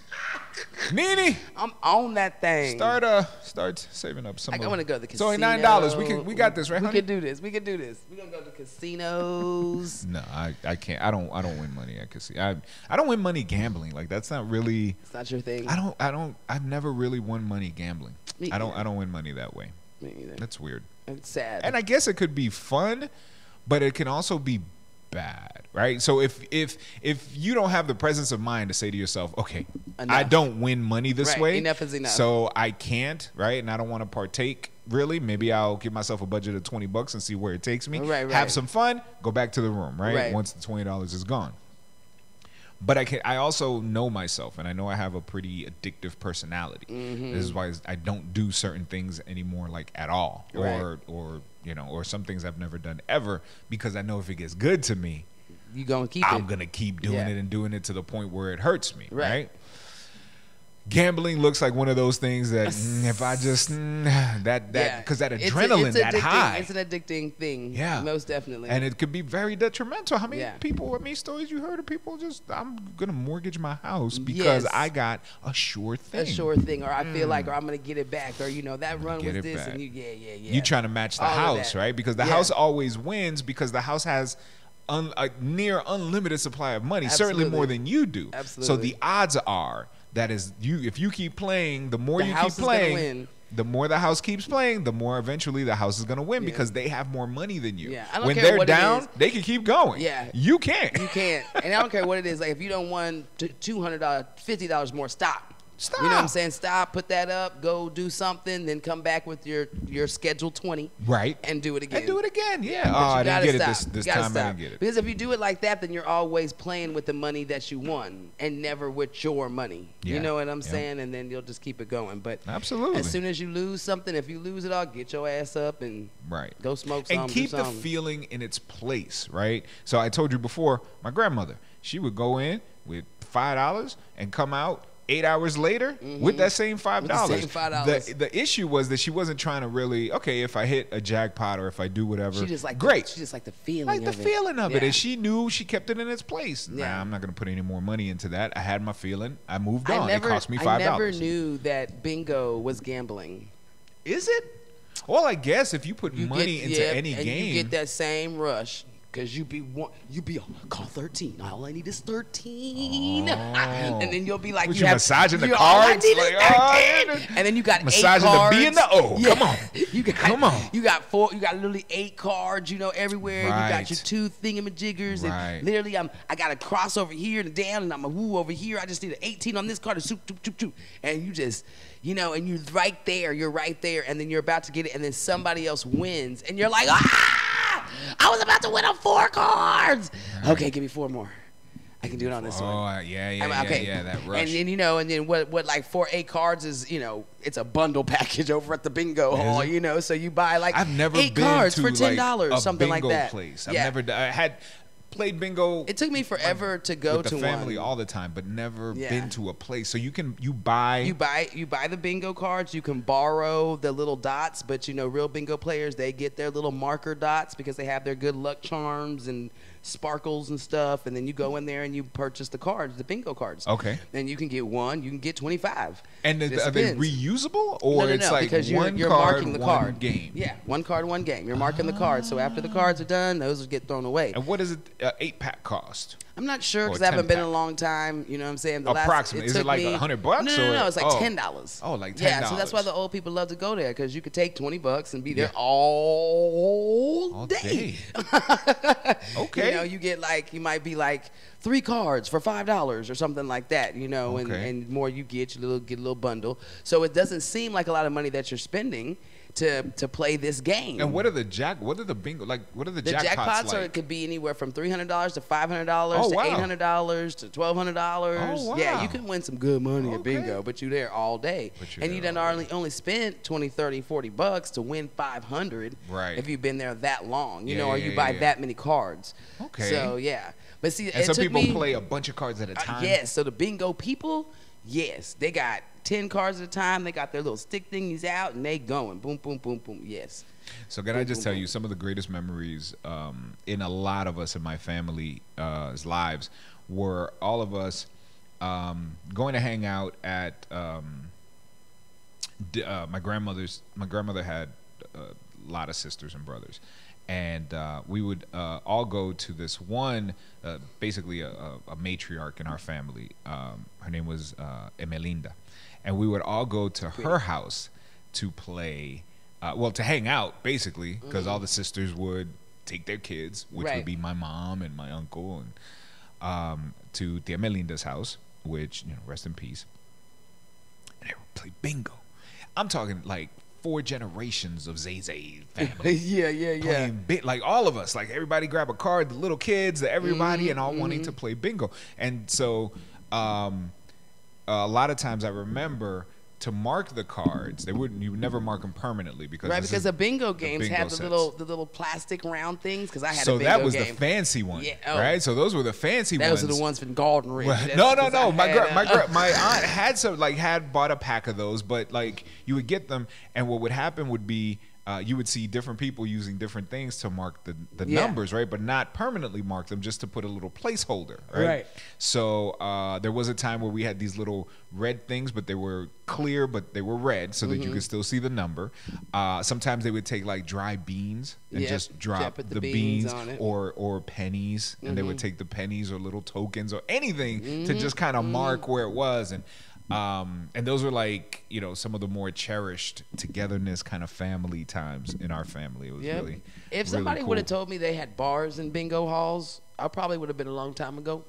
Nene, I'm on that thing. start saving up some. I want to go to the It's casino. only $9. We got this, right, We honey? can do this. We're gonna go to casinos. No, I can't. I don't win money at casino. I don't win money gambling. Like, that's not really. It's not your thing. I've never really won money gambling. Me I either. don't win money that way. Me either. That's weird. It's sad. And I guess it could be fun, but it can also be bad, right? So if you don't have the presence of mind to say to yourself, okay, Enough. I don't win money this Right, way. enough is enough. So I can't, right? And I don't want to partake really. Maybe I'll give myself a budget of $20 and see where it takes me. Right. Have some fun, go back to the room, right? Right. Once the $20 is gone. But I also know myself, and I know I have a pretty addictive personality. Mm-hmm. This is why I don't do certain things anymore, like at all, Right. or some things I've never done ever, because I know if it gets good to me, You gonna keep I'm it. gonna keep doing Yeah. it and doing it to the point where it hurts me, Right. right? Gambling looks like one of those things that if I just that because that adrenaline, it's that addicting. high, It's an addicting thing. Yeah. most definitely. and it could be very detrimental. How many Yeah. stories you heard of people just, I'm gonna mortgage my house because Yes. I got a sure thing. a sure thing, or I feel like, or I'm gonna get it back, or that run Get was it this, back. and yeah. You trying to match the All of house, that. right? Because the Yeah. house always wins because the house has a near unlimited supply of money, certainly Absolutely. more than you do. So Absolutely. the odds are that is if you keep playing, the more The you house keep is gonna playing, win. the more the house keeps playing, the more eventually the house is going to win because they have more money than you. Yeah, I don't when care they're what it down, is. they can keep going. Yeah. You can't. You can't, and I don't care what it is. Like if you don't won $200, $50 more, stop. Stop. You know what I'm saying? Stop. Put that up. Go do something. Then come back with your schedule 20. Right. And do it again. And do it again. Yeah. But Oh, you I didn't gotta get it stop. this You gotta time. I stop. didn't get it. Because if you do it like that, then you're always playing with the money that you won and never with your money. Yeah. You know what I'm Yeah. saying? And then you'll just keep it going. But Absolutely. as soon as you lose something, if you lose it all, get your ass up and Right. go smoke some. And keep do the something. feeling in its place, right? So I told you before, my grandmother, she would go in with $5 and come out 8 hours later with that same $5. With the same $5. The issue was that she wasn't trying to really, okay, if I hit a jackpot or if I do whatever, She just like great. She just like the feeling. Like the of it. feeling of it, Yeah. and she knew she kept it in its place. Yeah. Nah, I'm not gonna put any more money into that. I had my feeling. I moved on. It cost me $5. I never knew that bingo was gambling. Is it? Well, I guess if you put money into any and game, you get that same rush because you be call 13. All I need is 13, and then you'll be like, What, you you have massaging the all I cards? need is Like, 13. And then you got massaging 8 the cards. B and the O. Yeah. Come on. You got, Come on. You got 4. You got literally 8 cards. Everywhere. You Right. got your 2 thingamajiggers, Right. and literally, I got a cross over here and down, and I'm a woo over here. I just need an 18 on this card, and you just. And you're right there. You're right there, and then you're about to get it, and then somebody else wins, and you're like, I was about to win on 4 cards. Okay, give me 4 more. I can do it on this one. Oh, yeah, yeah, I'm- yeah, okay. yeah, that rush. And then, and then what like 8 cards is, it's a bundle package over at the bingo hall, it? so you buy like I've never 8 been cards to for $10, like a something like bingo that. place. Yeah. I had played bingo. It took me forever to go with to the family one. all the time, but never Yeah. been to a place. So you buy. You buy the bingo cards. You can borrow the little dots, but real bingo players, they get their little marker dots because they have their good luck charms and sparkles and stuff. And then you go in there and you purchase the cards, the bingo cards. Okay. And you can get 1, you can get 25. And It are they depends. reusable, or No, it's like because you're one card, marking the one card. game? Yeah, 1 card, 1 game. You're marking the card. So after the cards are done, those will get thrown away. And what does it 8-pack cost? I'm not sure Or because I haven't been in a 10-pack. long time. You know what I'm saying? Approximately. Is it took like me- $100? No. Or- It's like oh. $10. Oh, like Yeah, so that's why $10. the old people love to go there because you could take $20 and be there Yeah. all day. Okay. You get you might be like 3 cards for $5 or something like that. Okay. And more you get a little bundle. So it doesn't seem like a lot of money that you're spending to play this game. And what are the bingo, like, what are the jackpots It like? could be anywhere from $300 to $500 Oh, to wow. $800 to $1,200. Oh, Yeah, wow. you can win some good money at Okay. bingo, but you're there all day. But you're And you there done all only spent 20, 30, $40 to win 500 Right. if you've been there that long, Yeah, or yeah, you buy yeah. that many cards. Okay. So, yeah. But see, And it some took people me, play a bunch of cards at a time. Yes, so the bingo people, yes, they got 10 cards at a time. They got their little stick thingies out, and they going. Boom, boom, boom, boom. Yes. So can I just tell you some of the greatest memories in a lot of us in my family's lives were all of us going to hang out at my grandmother's. My grandmother had a lot of sisters and brothers, and we would all go to this one, basically a matriarch in our family. Her name was Emelinda, and we would all go to her house to play. To hang out, basically, because all the sisters would take their kids, which Right. would be my mom and my uncle, and to Tia Melinda's house, which, rest in peace. And they would play bingo. I'm talking like 4 generations of Zay family. yeah. Playing like all of us, like everybody grab a card, the little kids, everybody, and all wanting to play bingo. And so, a lot of times I remember to mark the cards, you would never mark them permanently because Right, this because is the bingo games bingo had sets. the little plastic round things. Because I had a So bingo that was game. the fancy one, Yeah, oh. right? So those were the fancy ones. Those are the ones from Garden Ridge. Well, That's no. 'cause I had, My aunt had some, had bought a pack of those, but you would get them, and what would happen would be you would see different people using different things to mark the Yeah. numbers, right? But not permanently mark them, just to put a little placeholder, right? Right. So there was a time where we had these little red things, but they were clear, but they were red, so that you could still see the number. Sometimes they would take dry beans and Yep. just drop Put the the beans beans on it. or pennies, and they would take the pennies or little tokens or anything to just kind of mark where it was, and those were some of the more cherished togetherness kind of family times in our family. It was Yep. really If somebody really would have cool. told me they had bars in bingo halls, I probably would have been a long time ago.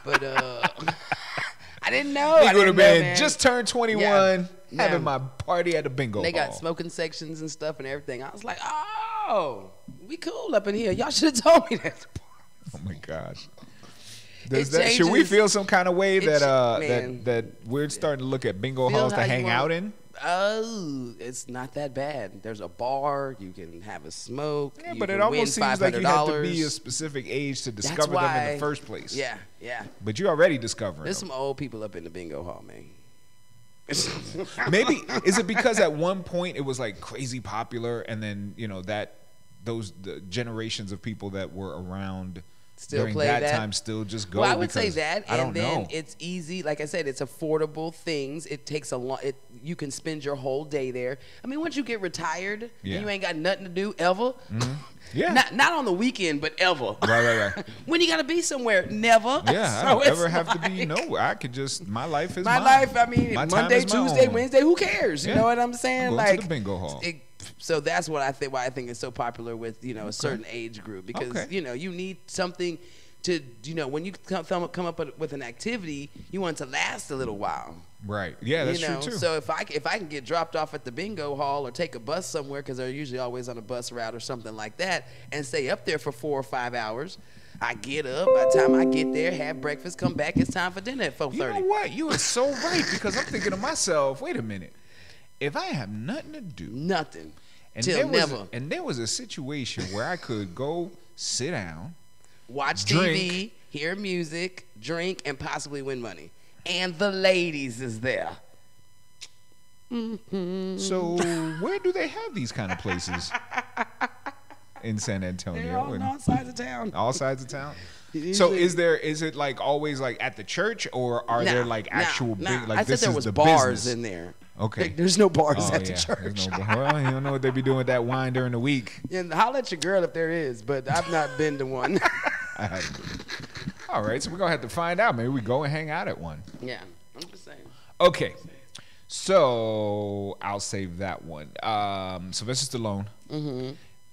But I didn't know. He I would didn't have know, been man. just turned 21, Yeah. having my party at the bingo They got hall. smoking sections and stuff and everything. I was like, oh, we cool up in here. Y'all should have told me that. Oh my gosh. It Should we changes- feel some kind of way that man. that we're starting to look at bingo Feel halls to how you hang want. out in? Oh, it's not that bad. There's a bar. You can have a smoke. Yeah, you but it can win almost seems like you have to be $500. a specific age to That's discover them in why- the first place. Yeah. But you're already discovering There's them. some old people up in the bingo hall, man. Maybe is it because at one point it was crazy popular, and then the generations of people that were around Still during play that that? time still just go. Well, I would say because that, I don't and then know. it's easy. Like I said, it's affordable things. It takes a lot. You can spend your whole day there. I mean, once you get retired Yeah. and you ain't got nothing to do ever. Yeah. Not on the weekend, but ever. Right. When you got to be somewhere, never. Yeah, So I don't it's ever have to be. like- No, I could just. My life is My mine. life, I mean, My time Monday, is my Tuesday, own. Wednesday, who cares? You Yeah. know what I'm saying? I'm going to the bingo hall. So that's what I think. Why I think it's so popular with a certain age group because Okay. you need something to when you come up with an activity, you want it to last a little while. Right. Yeah, that's true too. So if I can get dropped off at the bingo hall or take a bus somewhere because they're usually always on a bus route or something like that, and stay up there for 4 or 5 hours, I get up. By the time I get there, have breakfast, come back, it's time for dinner at 4:30. You know what? You are so right, because I'm thinking to myself, wait a minute. If I have nothing to do, Nothing. and Till never. there was a situation where I could go sit down, Watch drink. TV, hear music, drink, and possibly win money. And the ladies is there. so where do they have these kind of places in San Antonio? They're on all sides of town. All sides of town. Usually- So is it like always like at the church, or are there like actual big, like I this said there is was the bars business? in there. Okay. There's no bars Oh, at the yeah. church. There's no bar. Well, you don't know what they be doing with that wine during the week. And holler at your girl if there is, but I've not been to one. I haven't been. All right, so we're gonna have to find out. Maybe we go and hang out at one. Yeah, I'm just saying. Okay, so I'll save that one. Sylvester Stallone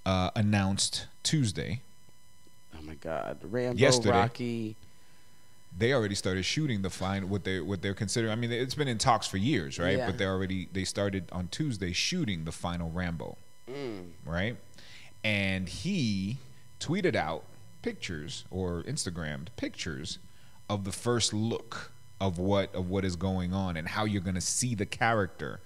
announced Tuesday. Oh my God, Rambo, Yesterday. Rocky. They already started shooting the what they're considering. I mean, it's been in talks for years, right? Yeah. But they started on Tuesday shooting the final Rambo, right? And he tweeted out pictures or Instagrammed pictures of the first look of what is going on and how you're going to see the character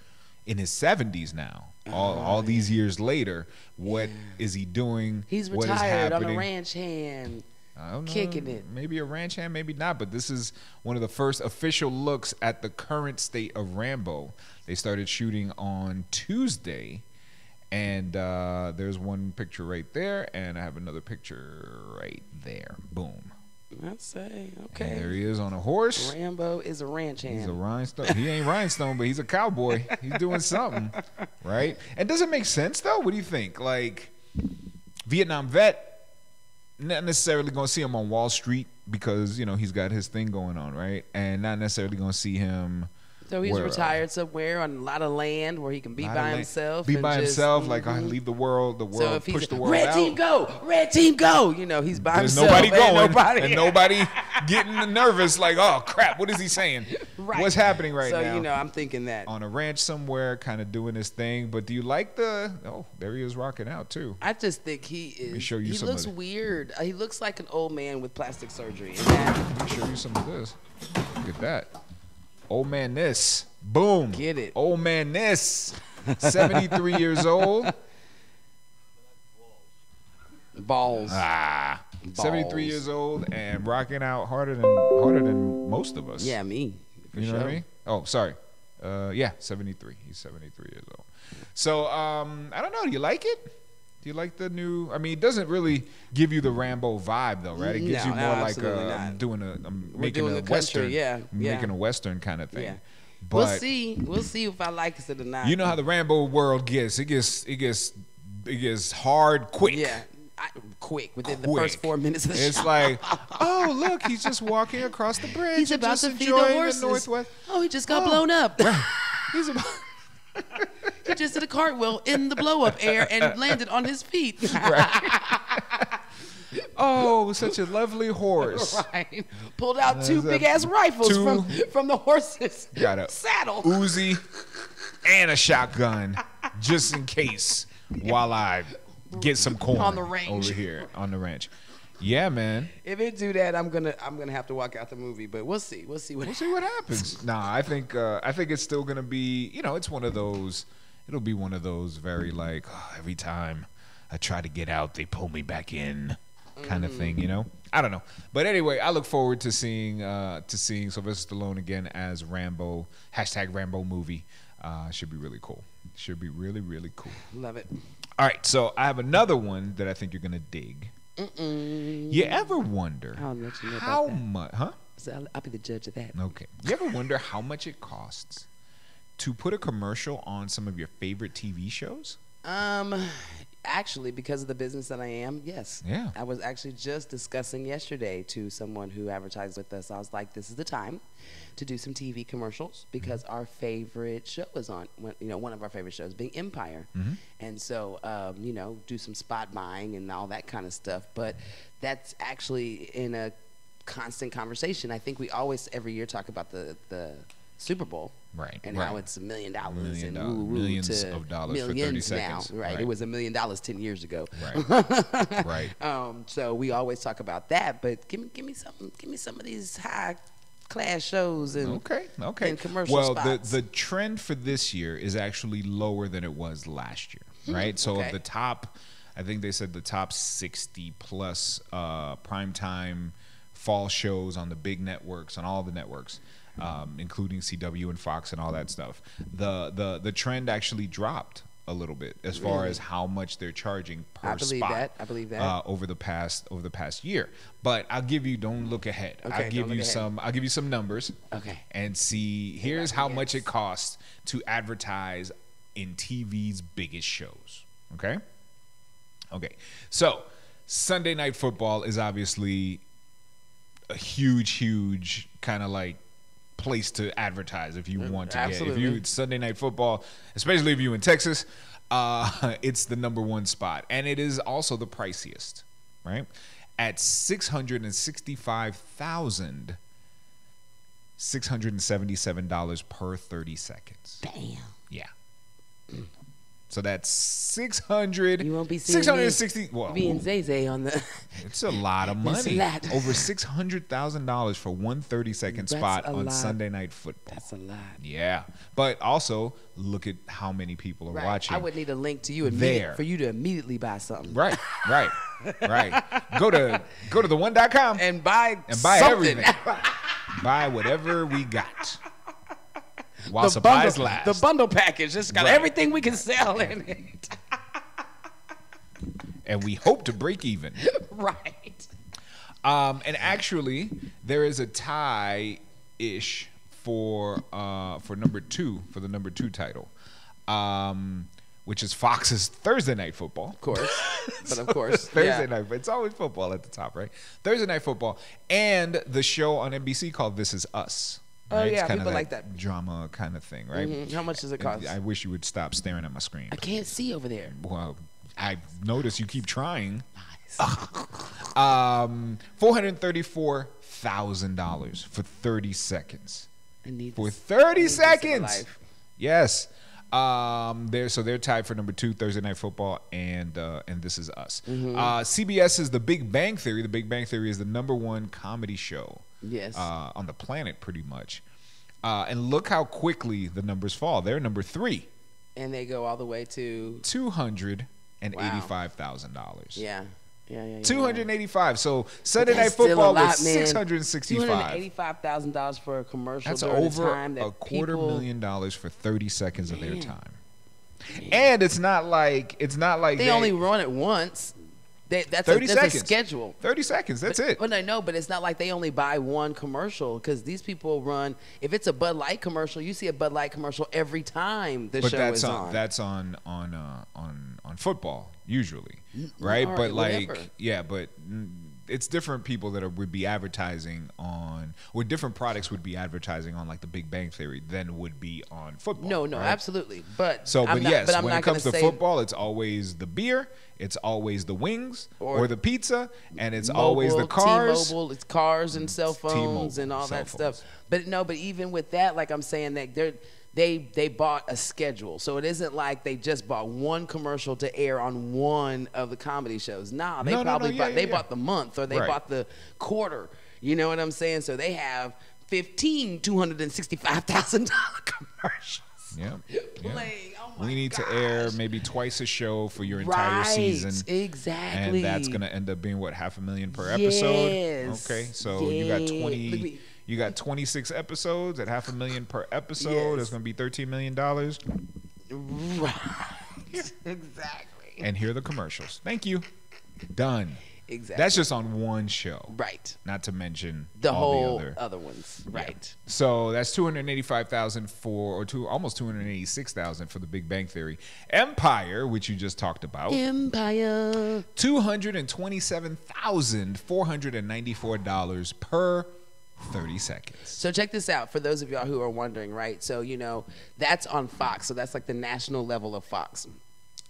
in his 70s now. All these years later, what is he doing? He's What is retired on a happening? ranch hand. I don't know, Kicking it. Maybe a ranch hand, maybe not. But this is one of the first official looks at the current state of Rambo. They started shooting on Tuesday, and there's one picture right there, and I have another picture right there. Boom. I'd say, And there okay. he is on a horse. Rambo is a ranch hand. He's a rhinestone. He ain't rhinestone, but he's a cowboy. He's doing something, right? And does it make sense though? What do you think? Like Vietnam vet. Not necessarily going to see him on Wall Street because, you know, he's got his thing going on, right? And not necessarily going to see him. So he's where, retired somewhere on a lot of land where he can be lot of by land- himself. Be and by just- himself, like Mhm. leave the world, So if he's push the world red out. team go, red team go. You know, he's by There's himself. nobody Ain't going, nobody. and nobody getting nervous. Like, oh crap, what is he saying? Right. What's happening right so, now? you know, I'm thinking that. On a ranch somewhere, kind of doing his thing. But do you like the? Oh, there he is rocking out too. I just think he is. me show you he some looks of it. weird. He looks like an old man with plastic surgery. And that, Let me show you some of this. Look at that. Old man this. Boom. Get it. Old man this. 73 years old. balls. Ah. 73 Balls. years old and rocking out harder than most of us. Yeah, me. For You know sure. what I mean? Oh, sorry. Yeah, 73. He's 73 years old. So, I don't know. Do you like it? Do you like the new? I mean, it doesn't really give you the Rambo vibe, though, right? It gives No, you no, more like absolutely not. I'm We're making doing a the country, western, yeah, yeah. making a western kind of thing. Yeah. But We'll see. We'll see if I like it or not. you know how the Rambo world gets. It gets hard quick. Yeah. Quick within the Quick. first 4 minutes of the It's shot. like, oh look, he's just walking across the bridge. He's and about just to feed the enjoying horses. Northwest. Oh, he just got Oh. blown up. He's about. He just did a cartwheel in the blow up air and landed on his feet. Oh, such a lovely horse. Right. Pulled out two There's a- big ass rifles two- from the horse's Got a saddle. Uzi and a shotgun just in case while I get some corn On the range. over here on the ranch. Yeah, man. If it do that, I'm gonna have to walk out the movie. But we'll see. We'll see what. We'll see what happens. Nah, I think it's still gonna be. You know, it's one of those. It'll be one of those very like every time I try to get out, they pull me back in, kind of thing. You know. I don't know, but anyway, I look forward to seeing Sylvester Stallone again as Rambo. #Rambo movie. Should be really cool. Should be really, really cool. Love it. All right, so I have another one that I think you're gonna dig. You ever wonder I'll let you know about how that. much? Huh? So I'll be the judge of that. Okay. You ever wonder how much it costs to put a commercial on some of your favorite TV shows? Actually, because of the business that I am, yes. Yeah. I was actually just discussing yesterday to someone who advertised with us. I was like, this is the time to do some TV commercials because our favorite show is on, one of our favorite shows being Empire. And so, do some spot buying and all that kind of stuff. But that's actually in a constant conversation. I think we always, every year, talk about the Super Bowl. Right. And right. now it's $1 million $1 million, and millions of dollars for 30 millions seconds. now. Right. It was $1 million 10 years ago. Right. Right. So we always talk about that, but give me some of these high class shows and Okay. and commercial Well, spots. the trend for this year is actually lower than it was last year, right? So Okay. of the top, I think they said the top 60 plus primetime fall shows on the big networks, on all the networks, including CW and Fox and all that stuff. The trend actually dropped a little bit as far as how much they're charging per spot. I believe that. Over the past year. But I'll give you, don't look ahead. Okay, I'll give don't you look ahead. I'll give you some numbers. Okay. And see, here's how much it costs to advertise in TV's biggest shows. Okay? Okay. So, Sunday Night Football is obviously a huge kind of like place to advertise if you want to Absolutely. get. If you Sunday Night Football, especially if you're in Texas, it's the number one spot. And it is also the priciest, right? At $665,677 per 30 seconds. Damn. Yeah. So that's 600. You won't be seeing 660. Well, being Zay on the. it's a lot of It's a money. lot. Over $600,000 for one 30-second That's spot a on lot. Sunday Night Football. That's a lot. Yeah, but also look at how many people are Right. watching. I would need a link to you There. for you to immediately buy something. Right. Go to the one.com And buy buy something. everything. Buy whatever we got while supplies last. The bundle package. It's got Right. everything we can sell in it. And we hope to break even. Right. And actually, there is a tie-ish for number two, for the number 2 title, which is Fox's Thursday Night Football. Of course. But of course. Thursday yeah. night, it's always football at the top, right? Thursday Night Football, and the show on NBC called This Is Us. Oh, right? yeah, It's kinda people like that. drama kind of thing, right? Mhm. How much does it cost? I wish you would stop staring at my screen. I can't see over there. Well, I notice you keep trying. Nice. $434,000 for 30 seconds. I need For this- 30 I need this in my seconds. life. Yes. They're tied for number 2, Thursday Night Football, and This Is Us. CBS is The Big Bang Theory. The Big Bang Theory is the number 1 comedy show Yes. on the planet, pretty much. And look how quickly the numbers fall. They're number 3, And they go all the way to $285,000. yeah. 285. So Sunday That's Night still a Football lot, was man. $665. $285,000 for a commercial. That's during over the time that a $250,000 for 30 seconds of their Man. time. And it's not like They only run it once. That's 30 a seconds. schedule. 30 seconds. That's it. But I know, but it's not like they only buy one commercial because these people run. If it's a Bud Light commercial, you see a Bud Light commercial every time the show is on. That's on football usually, right? All But right, like, whatever. yeah, but it's different people that would be advertising on, or different products would be advertising on, like the Big Bang Theory than would be on football. No, right? absolutely. But So, I'm but not, yes, but I'm when not it comes to gonna say football, it's always the beer, it's always the wings, Or or the pizza, and it's mobile, always the cars. T-Mobile, it's cars and cell phones T-Mobile, and all cell that phones. stuff. But no, but even with that, like I'm saying, that they bought a schedule, so it isn't like they just bought one commercial to air on one of the comedy shows. Nah, they No, probably yeah, yeah. bought the month or they Right. bought the quarter. You know what I'm saying? So they have 15 $265,000 commercials. Yeah, Playing. Oh my we need to gosh. air maybe twice a show for your entire season. Exactly. And that's gonna end up being what, $500,000 per episode? Yes. Okay, so you got Yeah. 20. Look at me. You got 26 episodes at $500,000 per episode. Yes. That's gonna be $13 million. Right. Exactly. And here are the commercials. Thank you. Done. Exactly. That's just on one show. Right. Not to mention The all whole the other. ones. Right. So that's $285,000 almost $286,000 for the Big Bang Theory. Empire, which you just talked about, Empire. $227,494 per 30 seconds. So check this out for those of y'all who are wondering, right? So, that's on Fox. So that's like the national level of Fox.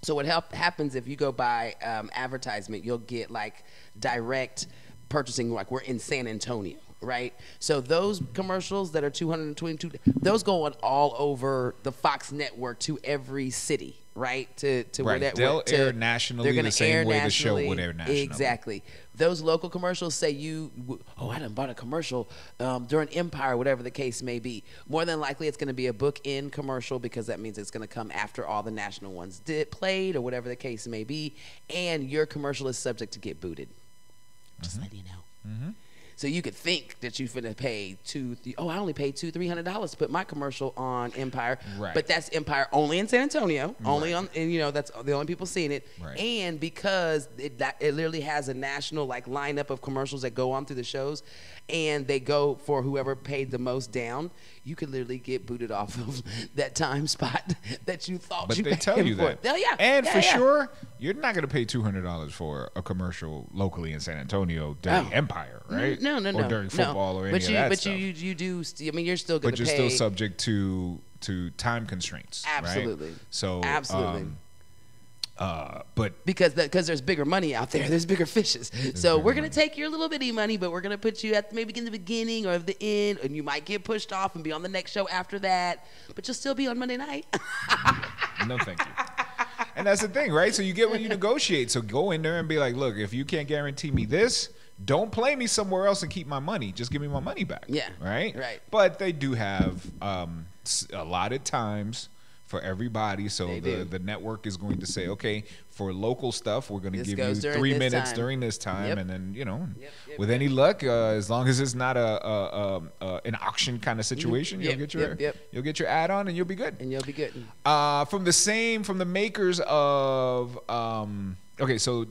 So what happens if you go buy advertisement, you'll get like direct purchasing, like we're in San Antonio. right? So those commercials that are 222, those go on all over the Fox network to every city, right? To where Right. that They'll to, air nationally they're gonna the same air way the show nationally. would air nationally. Exactly. Those local commercials say I done bought a commercial during Empire, whatever the case may be. More than likely, it's going to be a book-end commercial because that means it's going to come after all the national ones played or whatever the case may be, and your commercial is subject to get booted. Just letting you know. So you could think that you finna pay I only paid $200-300 to put my commercial on Empire, Right. but that's Empire only in San Antonio, only Right. on, and that's the only people seeing it, Right. and because it literally has a national lineup of commercials that go on through the shows, and they go for whoever paid the most down. You could literally get booted off of that time spot that you thought But you they paid tell you for. that. Oh, yeah. And Yeah, for yeah. sure, you're not going to pay $200 for a commercial locally in San Antonio during Oh. Empire, right? No. Or during football or any but of you, that but stuff. you do. I mean, you're still going But to you're pay. still subject to time constraints. right? Absolutely. So Absolutely. But because there's bigger money out there. There's bigger fishes. So we're going to take your little bitty money, but we're going to put you at maybe in the beginning or the end, and you might get pushed off and be on the next show after that, but you'll still be on Monday night. no, thank you. And that's the thing, right? So you get what you negotiate. So go in there and be like, look, if you can't guarantee me this, don't play me somewhere else and keep my money. Just give me my money back. Yeah. Right? Right. But they do have allotted times for everybody. So They do. the network is going to say, okay, for local stuff, we're going to This give you goes during 3 this minutes time. during this time. Yep. And then, Yep, with any luck, as long as it's not an auction kind of situation, Yep, you'll get your ad on and you'll be good. And you'll be good. From the makers of okay, so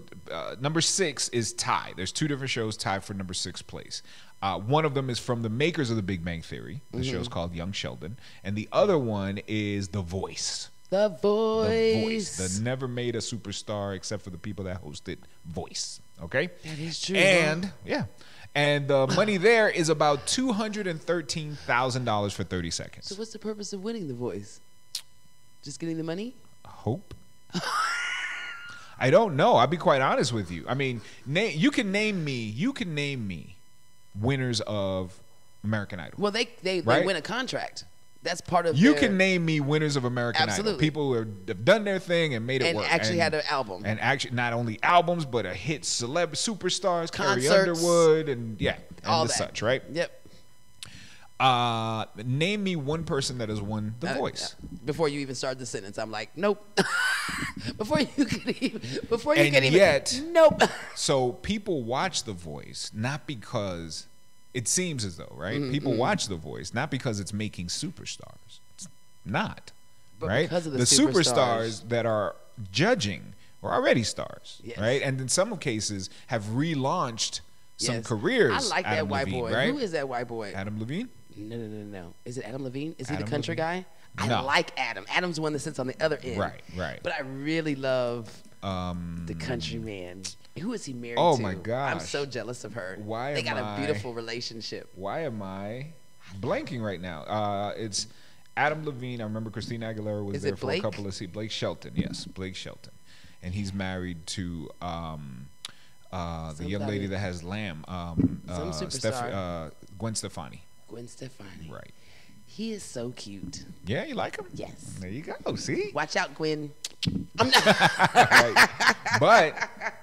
number 6 is tied. There's 2 different shows tied for number 6 place. One of them is from the makers of The Big Bang Theory. The show's called Young Sheldon, and the other one is The Voice. The The Voice. Voice, the never made a superstar except for the people that hosted Voice. Okay, That is true. And and the money there is about $213,000 for 30 seconds. So what's the purpose of winning The Voice? Just getting the money? Hope. I don't know. I'll be quite honest with you. I mean, you can name me winners of American Idol. Well, they Right? win a contract. That's part of You their, can name me winners of American Idol. Absolutely. People who have done their thing and made it and work. actually had an album. And actually, not only albums, but a hit superstars, Carrie Concerts. Underwood, and All the that. such, right? Yep. Name me one person that has won The Voice. Before you even start the sentence, I'm like, nope. Before you And could even, yet- nope. So people watch The Voice not because it seems as though, right? People watch The Voice not because it's making superstars. It's not, But right? because of the superstars that are judging are already stars, Yes. right? And in some cases have relaunched some Yes. careers. I like Adam that white Levine, boy. right? Who is that white boy? Adam Levine? No. Is it Adam Levine? Is he Adam the country Levine? guy? No. I like Adam. Adam's the one that sits on the other end. Right. But I really love the country man. Who is he married to? Oh, my gosh. I'm so jealous of her. Why they am got I- a beautiful relationship. Why am I blanking right now? It's Adam Levine. I remember Christina Aguilera was Is there it for Blake? a couple of seasons. Blake Shelton, yes, Blake Shelton, and he's married to the young lady that has Lamb, Some superstar. Gwen Stefani. Gwen Stefani. Right. He is so cute. Yeah, you like him? Yes. There you go. See. Watch out, Gwen. I'm not. Right. But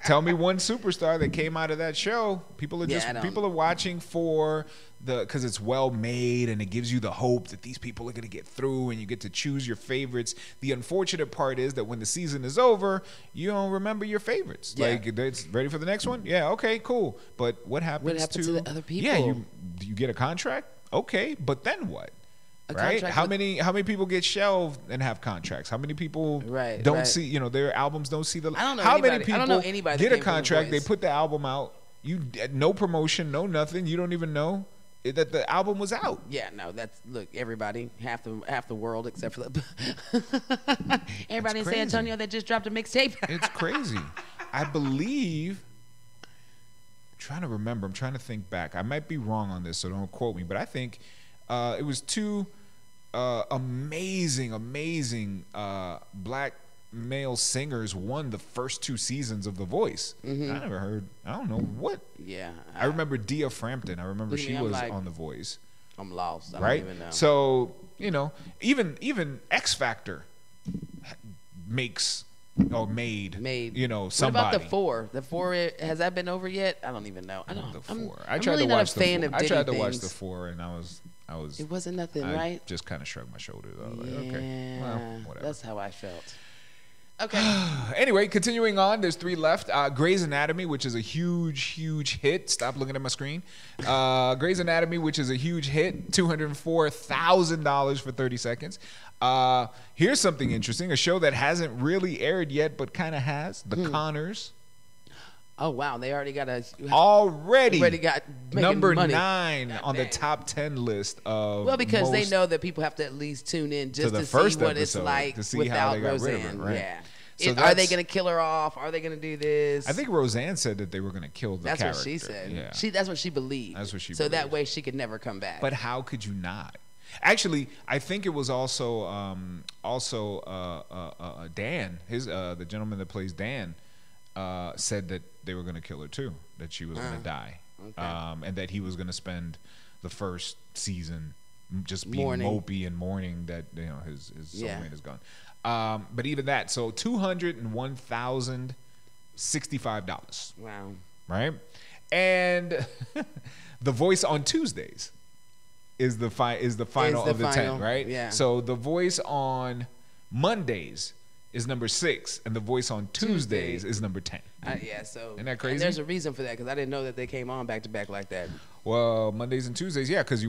tell me one superstar that came out of that show. People are Yeah, I don't- people are watching for because it's well made and it gives you the hope that these people are going to get through and you get to choose your favorites. The unfortunate part is that when the season is over, you don't remember your favorites. Yeah. Like it's ready for the next one. Yeah, okay, cool. But what happens to the other people? Yeah, you get a contract. Okay, but then what? Right? contract How with- many people get shelved and have contracts? How many people Right, don't right. see their albums don't see the I don't know how anybody- many people I don't know anybody that get a came from The contract, they Voice. put the album out, no promotion, no nothing, you don't even know that the album was out. Yeah, no, that's look. Everybody, half the world, except for the everybody in San crazy. Antonio that just dropped a mixtape. It's crazy. I believe I'm trying to think back. I might be wrong on this, so don't quote me, but I think it was two amazing black male singers won the first 2 seasons of The Voice. I never heard. I don't know what. Yeah. I remember Dia Frampton. I remember Look at she me, I'm was like- on The Voice. I'm lost. I Right. don't even know. So even X Factor makes or made somebody. What about the 4? The 4 has that been over yet? I don't even know. I don't. The I'm, 4. I'm I tried really to not watch a fan the of 4. I Diddy tried to watch things. the 4, and I was. It wasn't nothing, I right? just kind of shrugged my shoulders. I was like, Yeah, okay, well, whatever. that's how I felt. Okay. Anyway, continuing on, there's 3 left. Grey's Anatomy, which is a huge hit. Stop looking at my screen. Grey's Anatomy, which is a huge hit, $204,000 for 30 seconds. Here's something interesting, a show that hasn't really aired yet, but kind of has, The Conners. Oh wow, they already got Already got making number money. 9 God on the dang. top 10 list of Well, because they most- know that people have to at least tune in just the to first see what it's episode, like to see without how they got rid of it, Roseanne. right. Yeah. So Are they that's- going to kill her off? Are they going to do this? I think Roseanne said that they were going to kill the that's character. what she said. Yeah. That's what she believed. That's what she So that believed. way she could never come back. But how could you not? Actually, I think it was also Dan, the gentleman that plays Dan, said that they were going to kill her too, that she was going to die, okay. and that he was going to spend the first season just being Mourning. mopey and mourning that his Yeah. soulmate is gone. But even that, so $201,065, wow. right? And The Voice on Tuesdays is the final Is the of the final, 10, right? yeah. So The Voice on Mondays is number 6, and The Voice on Tuesdays is number 10. Yeah, so Isn't that and crazy? there's a reason for that because I didn't know that they came on back to back like that. Well, Mondays and Tuesdays, yeah, because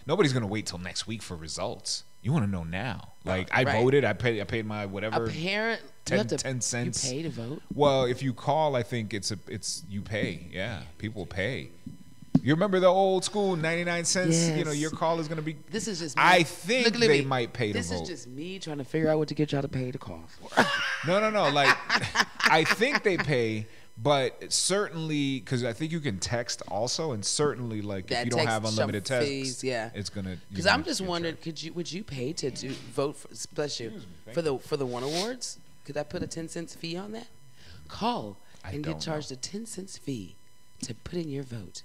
nobody's gonna wait till next week for results. You want to know now. Like I Right. voted, I paid my whatever. You 10 have to 10 cents. You pay to vote. Well, if you call, I think it's you pay. Yeah, people pay. You remember the old school 99 cents? Yes. Your call is gonna be. This is just me. I think Look at they me. might pay to This vote. is just me trying to figure out what to get y'all to pay to call for. No. Like, I think they pay, but certainly because I think you can text also, and certainly like That if you don't have text unlimited some text, fees, yeah. it's gonna. Because I'm just wondering, would you pay to vote for? Bless you, for the One Awards? Could I put a 10 cents fee on that? Call I and don't get charged a 10 cents fee to put in your vote.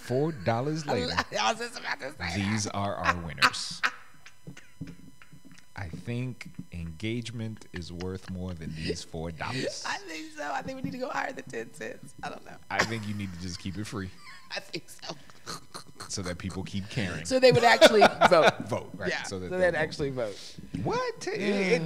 $4 later. I was just about to say. These are our winners. I think engagement is worth more than these $4. I think so. I think we need to go higher than 10 cents. I don't know. I think you need to just keep it free I think so. so that people keep caring. So they would actually vote. Vote, right? Yeah. So they'll they'd vote. actually vote. What? They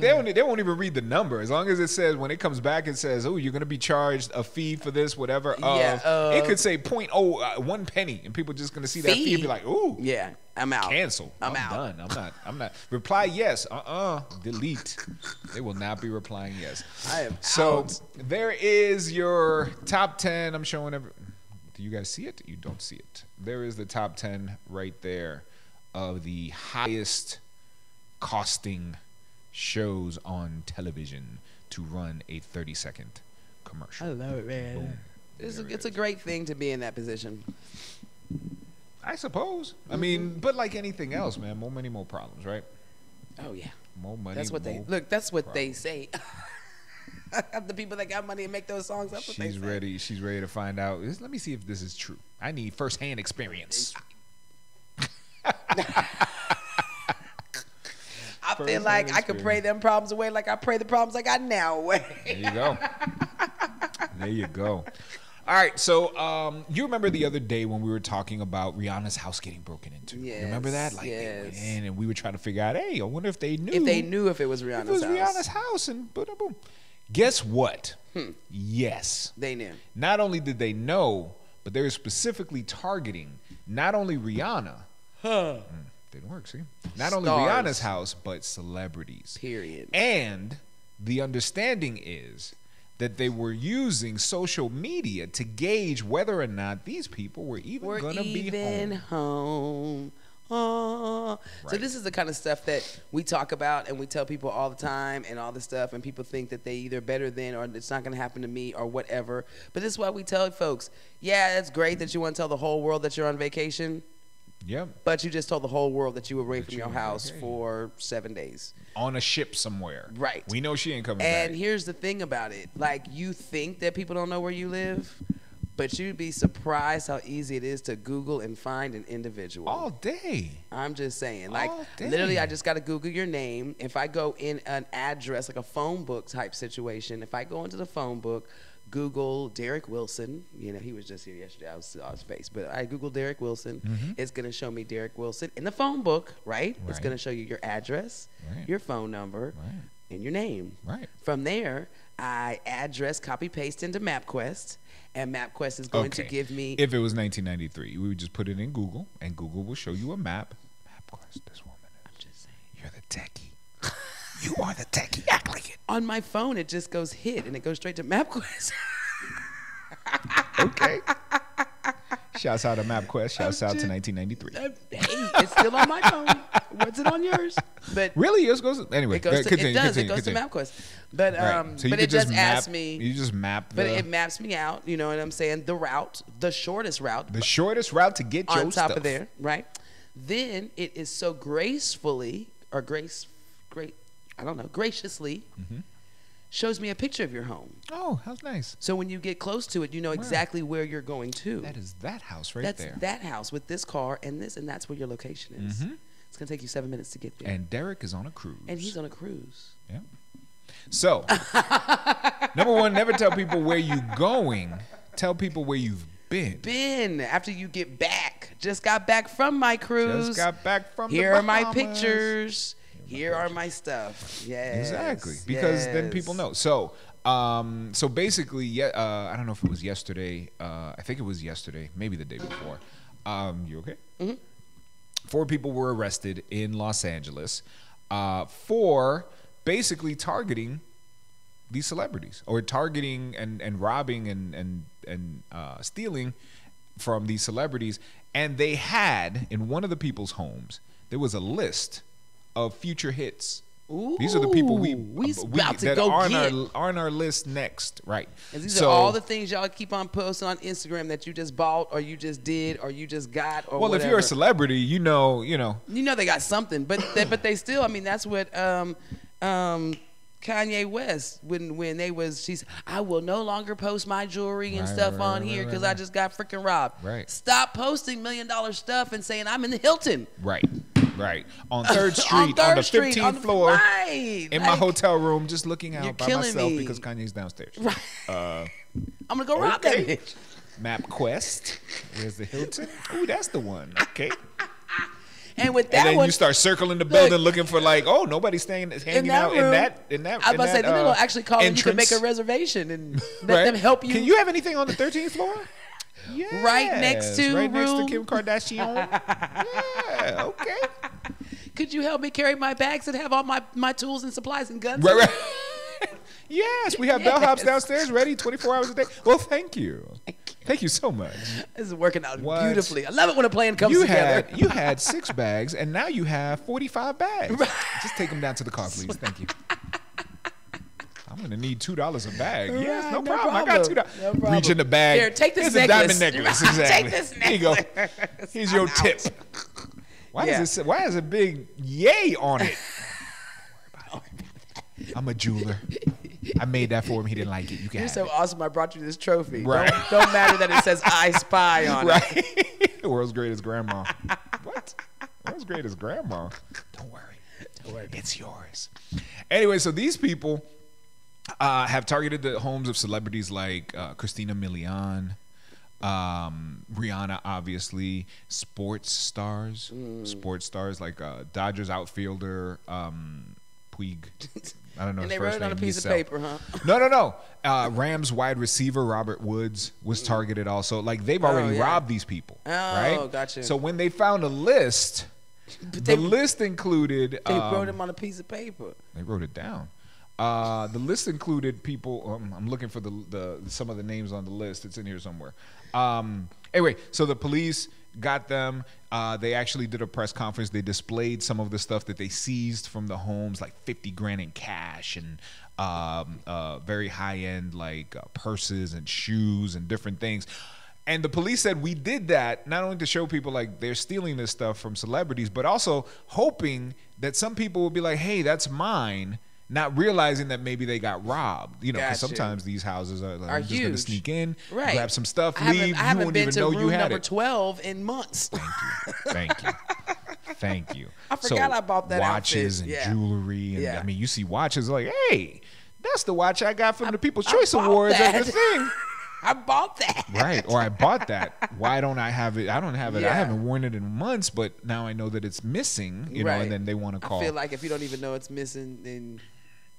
won't even read the number. As long as it says, when it comes back, it says, oh, you're going to be charged a fee for this, whatever. Yeah, it could say 1 penny, and people just going to see that fee and be like, ooh, Yeah. I'm out. cancel. I'm out. Done. I'm not. Reply yes. Delete. They will not be replying yes. I am So out. there is your top 10. I'm showing do you guys see it? You don't see it. There is the top 10 right there of the highest costing shows on television to run a 30-second commercial. I love it, man. Boom. It's a great thing to be in that position. I suppose. I mean, but like anything else, man, more money, more problems, right? Oh yeah. More money. That's what they more look. That's what they problems. say. The people that got money and make those songs. That's what they She's say. ready. She's ready to find out. Let me see if this is true. I need firsthand experience. I feel like I could pray them problems away, like I pray the problems I got now away. There you go. There you go. All right, so you remember the other day when we were talking about Rihanna's house getting broken into? You remember that? Like they went yes. in and we were trying to figure out, hey, I wonder if they knew. If they knew if it was if Rihanna's it was house, Rihanna's house and boom, boom. Guess what? Yes. they knew. Not only did they know, but they were specifically targeting not only Rihanna. Didn't work, see? Not only Stars. Rihanna's house, but celebrities. Period. And the understanding is that they were using social media to gauge whether or not these people were even We're going to be even home. home. Oh. So Right. this is the kind of stuff that we talk about and we tell people all the time and all this stuff, and people think that they either better than or it's not going to happen to me or whatever. But this is why we tell folks, yeah, it's great that you want to tell the whole world that you're on vacation, Yep. But you just told the whole world that you were away from you your were house away. for 7 days. On a ship somewhere. Right. We know she ain't coming And back. here's the thing about it. Like, you think that people don't know where you live, but you'd be surprised how easy it is to Google and find an individual. All day. I'm just saying. Like, All day. literally, I just got to Google your name. If I go in an address, like a phone book type situation, if I go into the phone book, Google Derek Wilson. You know, he was just here yesterday. I saw his face. But I Google Derek Wilson. It's going to show me Derek Wilson in the phone book, right? It's Right. going to show you your address, Right. your phone number, Right. and your name. Right. From there, I address, copy, paste into MapQuest. And MapQuest is going to give me... If it was 1993, we would just put it in Google, and Google will show you a map. MapQuest, this woman. I'm just saying. You're the techie. You are the techie. Act like it. On my phone, it just goes hit, and it goes straight to MapQuest. Okay. Shouts out to MapQuest. Shouts out to 1993. Hey, it's still on my phone. What's it on yours? But Really? Yours goes. Anyway, it goes to, continue, it does. continue, it goes continue. to MapQuest. But Right. So you but could it just just asks map. me. You just map But the, it maps me out. You know what I'm saying? The route, the shortest route. the shortest route to get your on top stuff. of there, right? Then it is so graciously graciously shows me a picture of your home. Oh, how's nice. So when you get close to it, you know exactly where you're going to. That is that house right That's there. that house with this car and this, and that's where your location is. It's gonna take you 7 minutes to get there. And Derek is on a cruise. And he's on a cruise. Yeah. So, number one, never tell people where you going. Tell people where you've been. Ben, after you get back, just got back from my cruise. Just got back from Here the are my Bahamas. pictures. Here are my stuff. Yes. Exactly, because then people know. So, so basically, I don't know if it was yesterday. I think it was yesterday, maybe the day before. You okay? Mm-hmm. 4 people were arrested in Los Angeles for basically targeting these celebrities, or targeting and robbing and stealing from these celebrities. And they had, in one of the people's homes, there was a list of future hits. These are the people we about to that go are get. on our list next, right? And these are all the things y'all keep on posting on Instagram that you just bought or you just did or you just got or well, whatever. if you're a celebrity, you know. You know they got something, but they still. I mean, that's what Kanye West when they was she's I will no longer post my jewelry and Right, stuff right, on right, here right, because right. I just got freaking robbed. Right. Stop posting $1 million stuff and saying I'm in the Hilton. Right. On 3rd Street, on, Third the Street, 15th on the- floor, right, in my like, hotel room, just looking you're out by killing myself me. because Kanye's downstairs. Right. I'm gonna go rob that Okay. bitch. MapQuest. Where's the Hilton? Ooh, that's the one. Okay. And with that And then one, you start circling the building looking for like, oh, nobody's hanging that out room, in that. I was about to say, then they'll actually call and you can make a entrance. reservation and let Right? them help you. Can you have anything on the 13th floor? Yes. Right next to right next to room. Kim Kardashian. Yeah. Okay. Could you help me carry my bags and have all my tools and supplies and guns? Right. Yes, we have bellhops Yes. downstairs ready 24 hours a day. Well, thank you. Thank you so much. This is working out What? beautifully. I love it when a plan comes You together. had 6 bags, and now you have 45 bags. Just take them down to the car, please. Thank you. I'm gonna need $2 a bag. Yes, Right, no no problem. I got problem. $2. No problem. Reach in the bag. Here, take this Here's a necklace. diamond necklace. Take Exactly. this Here you go. necklace. Here's your I'm tip. out. Why Yeah. does it? Why is a big yay on it? I'm a jeweler. I made that for him. He didn't like it. You can You're have so it. awesome. I brought you this trophy. Right. Don't matter that it says I spy on it. Right. World's greatest grandma. What? World's greatest grandma. Don't worry. Don't worry. It's yours. Anyway, so these people have targeted the homes of celebrities like Christina Milian, Rihanna, obviously, sports stars like Dodgers outfielder Puig. I don't know And his they wrote first it on a name. piece of Giselle. paper, huh? No. Rams wide receiver Robert Woods was targeted also. Like they've already yeah. robbed these people. Oh, right? gotcha. So when they found a list, the list included. They wrote him on a piece of paper. They wrote it down. The list included people. I'm looking for the some of the names on the list. It's in here somewhere. Anyway, so the police got them. They actually did a press conference. They displayed some of the stuff that they seized from the homes, like 50 grand in cash and very high end like purses and shoes and different things. And the police said we did that not only to show people like they're stealing this stuff from celebrities, but also hoping that some people will be like, hey, that's mine. Not realizing that maybe they got robbed, you know, because Gotcha. sometimes these houses are like, I'm just huge. going to sneak in, Right. grab some stuff, I leave. haven't You won't been even to know room you had number it. 12 in months. Thank you. Thank you. I forgot I bought that watches outfit. and Yeah. jewelry. And Yeah. I mean, you see watches like, hey, that's the watch I got from the People's I Choice bought Awards that. at the thing. I bought that. Right. Or I bought that. Why don't I have it? I don't have it. Yeah. I haven't worn it in months, but now I know that it's missing, you know, Right. and then they want to call. I feel like if you don't even know it's missing, then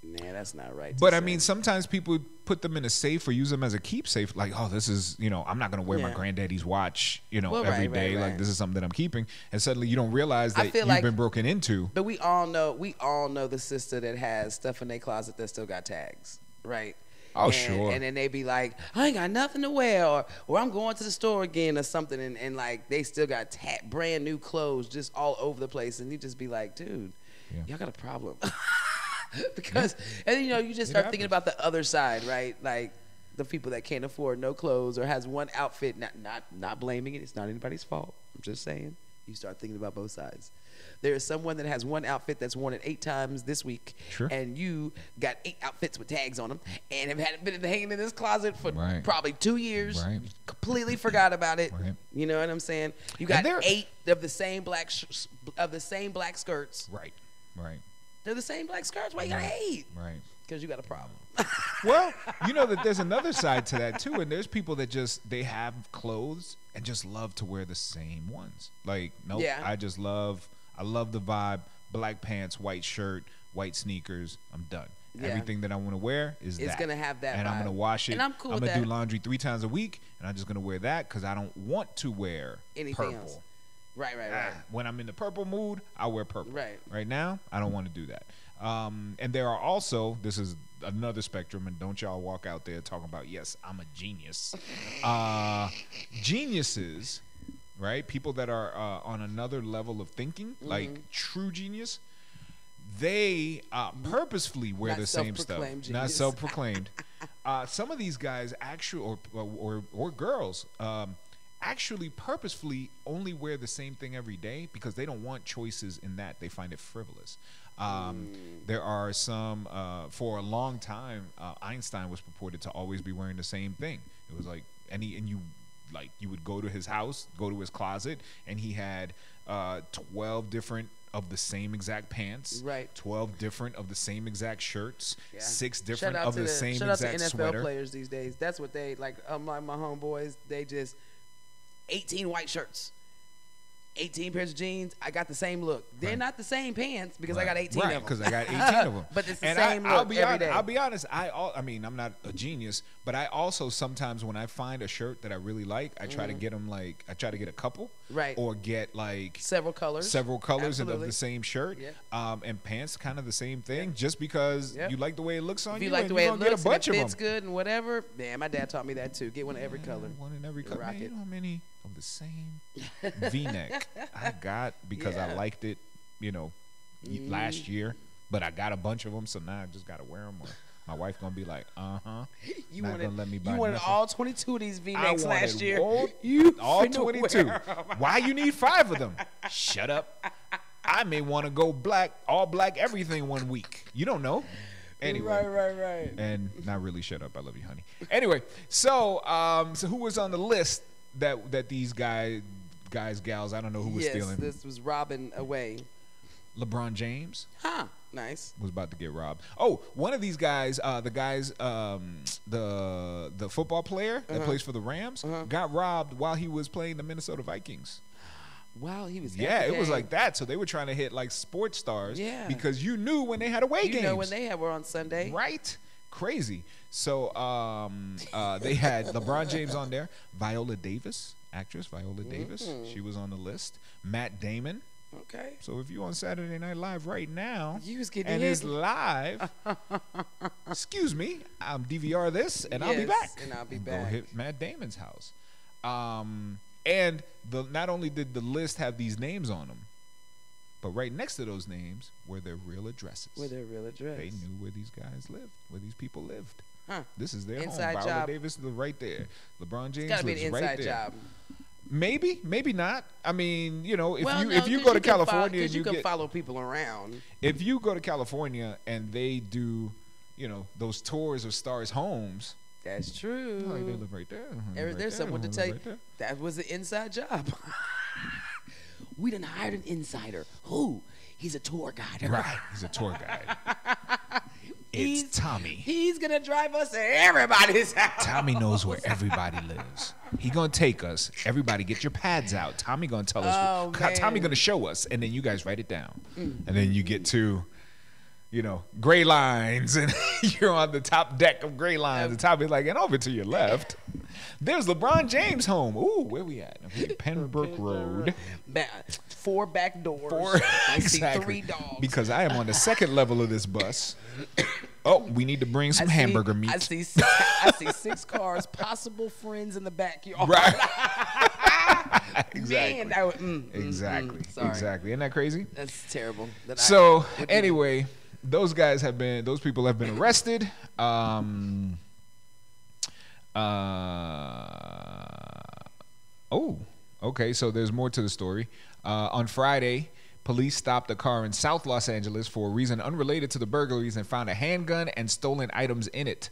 man, that's not right. to But I say. mean, sometimes people put them in a safe or use them as a keepsafe. Like, oh, this is, you know, I'm not going to wear my Yeah. granddaddy's watch, you know, Well, every right, day. right, Like, right. this is something that I'm keeping. And suddenly you don't realize I that feel you've like- been broken into. But we all know the sister that has stuff in their closet that still got tags, right? Oh, and, sure. And then they be like, I ain't got nothing to wear, or I'm going to the store again or something, and like they still got brand new clothes just all over the place, and you just be like, dude, Yeah. y'all got a problem. Because and then, you know, you just start thinking about the other side, right? Like the people that can't afford no clothes or has one outfit, not blaming it, it's not anybody's fault. I'm just saying. You start thinking about both sides. There is someone that has one outfit that's worn it 8 times this week, Sure. and you got 8 outfits with tags on them, and have had been hanging in this closet for Right. probably 2 years. Right. Completely forgot about it. Right. You know what I'm saying? You And got there- 8 of the same black black skirts. Right. Right. They're the same black skirts. Why you got 8? Right. Because you got a problem. Well, you know that there's another side to that too, and there's people that just they have clothes and just love to wear the same ones. Like, nope, Yeah. I love the vibe. Black pants, white shirt, white sneakers. I'm done. Yeah. Everything that I want to wear is It's that. gonna have that and I'm vibe. gonna wash it. And I'm cool I'm with gonna do that. laundry 3 times a week, and I'm just gonna wear that because I don't want to wear Anything purple. else. Right. When I'm in the purple mood, I wear purple. Right. Right now, I don't want to do that. And there are also, this is another spectrum, and don't y'all walk out there talking about, yes, I'm a genius. Geniuses, right? People that are on another level of thinking, like true genius, they purposefully wear Not the same stuff. self-proclaimed Not genius. self-proclaimed. Some of these guys actually, or girls, actually purposefully only wear the same thing every day because they don't want choices in that. They find it frivolous. There are some, for a long time, Einstein was purported to always be wearing the same thing. It was like, you would go to his house, go to his closet, and he had 12 different of the same exact pants, Right. 12 different of the same exact shirts, Yeah. 6 Shout different out of to the same shout out to exact NFL sweater. players these days. That's what they like. My homeboys, they just 18 white shirts, 18 pairs of jeans. I got the same look. They're Right. not the same pants because I got 18 right, of them. because I got 18 of them. But it's the And same I'll look be every honest, day. I'll be honest. I mean, I'm not a genius, but I also sometimes when I find a shirt that I really like, I try to get them I try to get a couple, Right. or get like Several colors. of Absolutely. the same shirt, Yeah. and pants kind of the same thing, just because Yeah. you like the way it looks on If you. you like and the way you're it gonna looks get a bunch and of it fits them. good and whatever, man, my dad taught me that too. Get one of every color. One in every You color. rock Man, you it. know how many of the same V-neck I got because I Yeah. liked it, you know, last year. But I got a bunch of them, so now I just gotta wear them. Or my wife gonna be like, You not wanted, gonna let me buy you wanted nothing. all 22 of these I V-necks last wanted year. all, You all finna 22. wear 'em. Why you need 5 of them? Shut up. I may want to go black, all black, everything one week. You don't know. Anyway. Right. And not really shut up. I love you, honey. Anyway, so who was on the list that these guys, gals, I don't know who was Yes, stealing. this was robbing away. LeBron James Huh. Nice. was about to get robbed. Oh, one of these guys, the football player that plays for the Rams, got robbed while he was playing the Minnesota Vikings. Wow, he was. Yeah, it was like that. So they were trying to hit like sports stars. Yeah. Because you knew when they had away games. You know when they were on Sunday. Right? Crazy. So they had LeBron James on there, Viola Davis, actress Viola Davis. She was on the list. Matt Damon. Okay. So if you on Saturday Night Live right now You was getting and hit. it's live, excuse me, I'll DVR this and I'll be Yes, back. and I'll be Go back. hit Matt Damon's house. And not only did the list have these names on them, but right next to those names were their real addresses. With their real address. They knew where these guys lived, where these people lived. This is their Inside home. job. Viola Davis is right there. LeBron James Gotta be lives an right inside there. job. Maybe, maybe not. I mean, you know, if Well, if you go to California, you can get, follow people around. if you go to California and they do, you know, those tours of stars' homes. That's true. Oh, they live right there. There's someone to tell you that was an inside job. We done hired an insider. Who? He's a tour guide. Right. He's a tour guide. It's Tommy. He's gonna drive us to everybody's house. Tommy knows where everybody lives. He gonna take us. Everybody, get your pads out. Tommy gonna tell us. Oh, man. Tommy gonna show us, and then you guys write it down. And then you get to, you know, Gray Lines, and you're on the top deck of Gray Lines. And Tommy's like, and over to your left, there's LeBron James' home. Ooh, where we at? Pembroke Road. 4 back doors. 4. I Exactly. see 3 dogs. Because I am on the second level of this bus. Oh, we need to bring some hamburger meat. I see 6 cars, possible friends in the backyard. Right. Exactly. Man, that would, Exactly. sorry. Exactly. Isn't that crazy? That's terrible. So anyway, those people have been arrested. Okay. So there's more to the story. On Friday, police stopped a car in South Los Angeles for a reason unrelated to the burglaries and found a handgun and stolen items in it.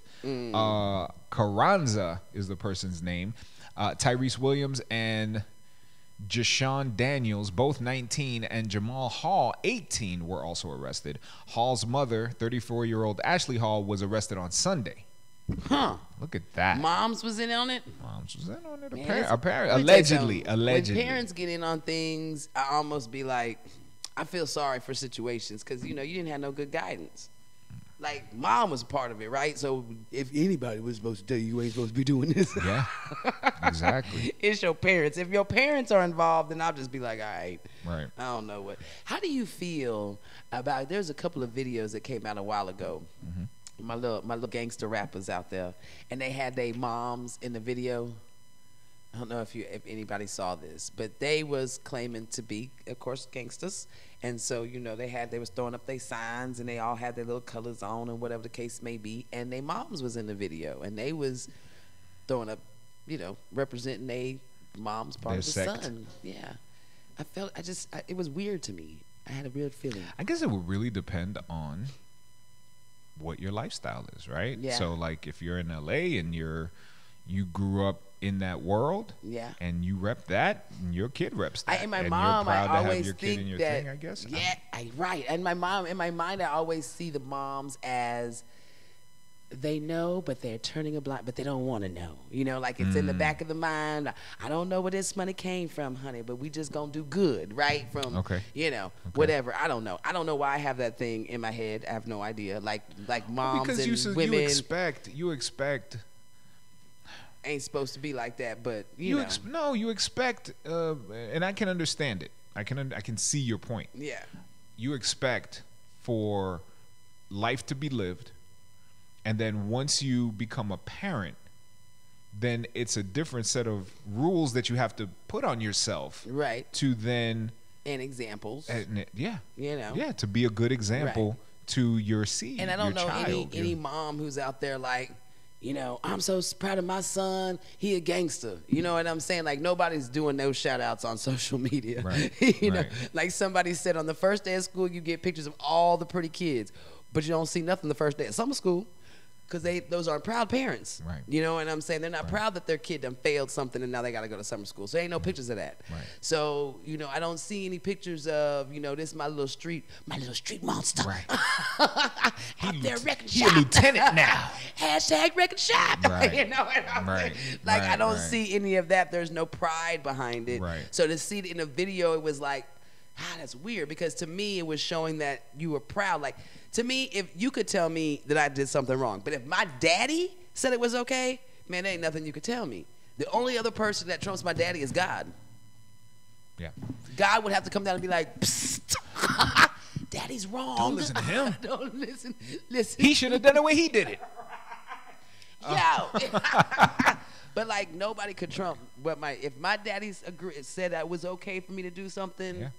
Carranza is the person's name. Tyrese Williams and Jashawn Daniels, both 19, and Jamal Hall, 18, were also arrested. Hall's mother, 34-year-old Ashley Hall, was arrested on Sunday. Huh. Look at that. Moms was in on it? Moms was in on it. Man, Allegedly. When parents get in on things, I almost be like, I feel sorry for situations because, you know, you didn't have no good guidance. Like, mom was part of it, right? So if anybody was supposed to tell you ain't supposed to be doing this. Yeah, exactly. It's your parents. If your parents are involved, then I'll just be like, all right. Right. I don't know what. How do you feel about, there's a couple of videos that came out a while ago. My little gangster rappers out there, and they had their moms in the video. I don't know if anybody saw this, but they was claiming to be, of course, gangsters, and so you know they was throwing up their signs, and they all had their little colors on, and whatever the case may be, and their moms was in the video, and they was throwing up, you know, representing their mom's part of the sect. son. Yeah, it was weird to me. I had a weird feeling. I guess it would really depend on what your lifestyle is, right? Yeah. So like if you're in LA and you grew up in that world, Yeah. and you rep that, and your kid reps that, And my and mom, you're proud I to have always your kid think in your that, thing, I guess. yeah, right. And my mom, in my mind, I always see the moms as they know, but they're turning a blind, but they don't want to know. You know, like it's in the back of the mind. I don't know where this money came from, honey, but we just gonna do good, right? From, you know, whatever. I don't know. I don't know why I have that thing in my head. I have no idea. Like moms because and women you expect ain't supposed to be like that, but you know. you expect, and I can understand it. I can see your point. Yeah. You expect for life to be lived, and then once you become a parent, then it's a different set of rules that you have to put on yourself, right? To then and examples, yeah, you know, yeah, to be a good example to your seed. And I don't know child, any mom who's out there like, you know, I'm so proud of my son. He a gangster. You know what I'm saying? Like nobody's doing those shout outs on social media. Right. You know, like somebody said on the first day of school, you get pictures of all the pretty kids, but you don't see nothing the first day of summer school. Because those aren't proud parents. Right. You know what I'm saying? They're not proud that their kid done failed something and now they got to go to summer school. So ain't no pictures of that. Right. So, you know, I don't see any pictures of, you know, this my little street monster. Right. Out there wrecking He shop. a lieutenant now. Hashtag wrecking shop. Right. You know what I'm saying? Like, I don't see any of that. There's no pride behind it. Right. So to see it in a video, it was like, that's weird. Because to me, it was showing that you were proud. Like, to me, if you could tell me that I did something wrong, but if my daddy said it was okay, man, there ain't nothing you could tell me. The only other person that trumps my daddy is God. Yeah. God would have to come down and be like, psst, daddy's wrong. Don't listen to him. Don't listen. Listen. He should have done it when he did it. Yo. But like nobody could trump what if my daddy said that it was okay for me to do something. Yeah.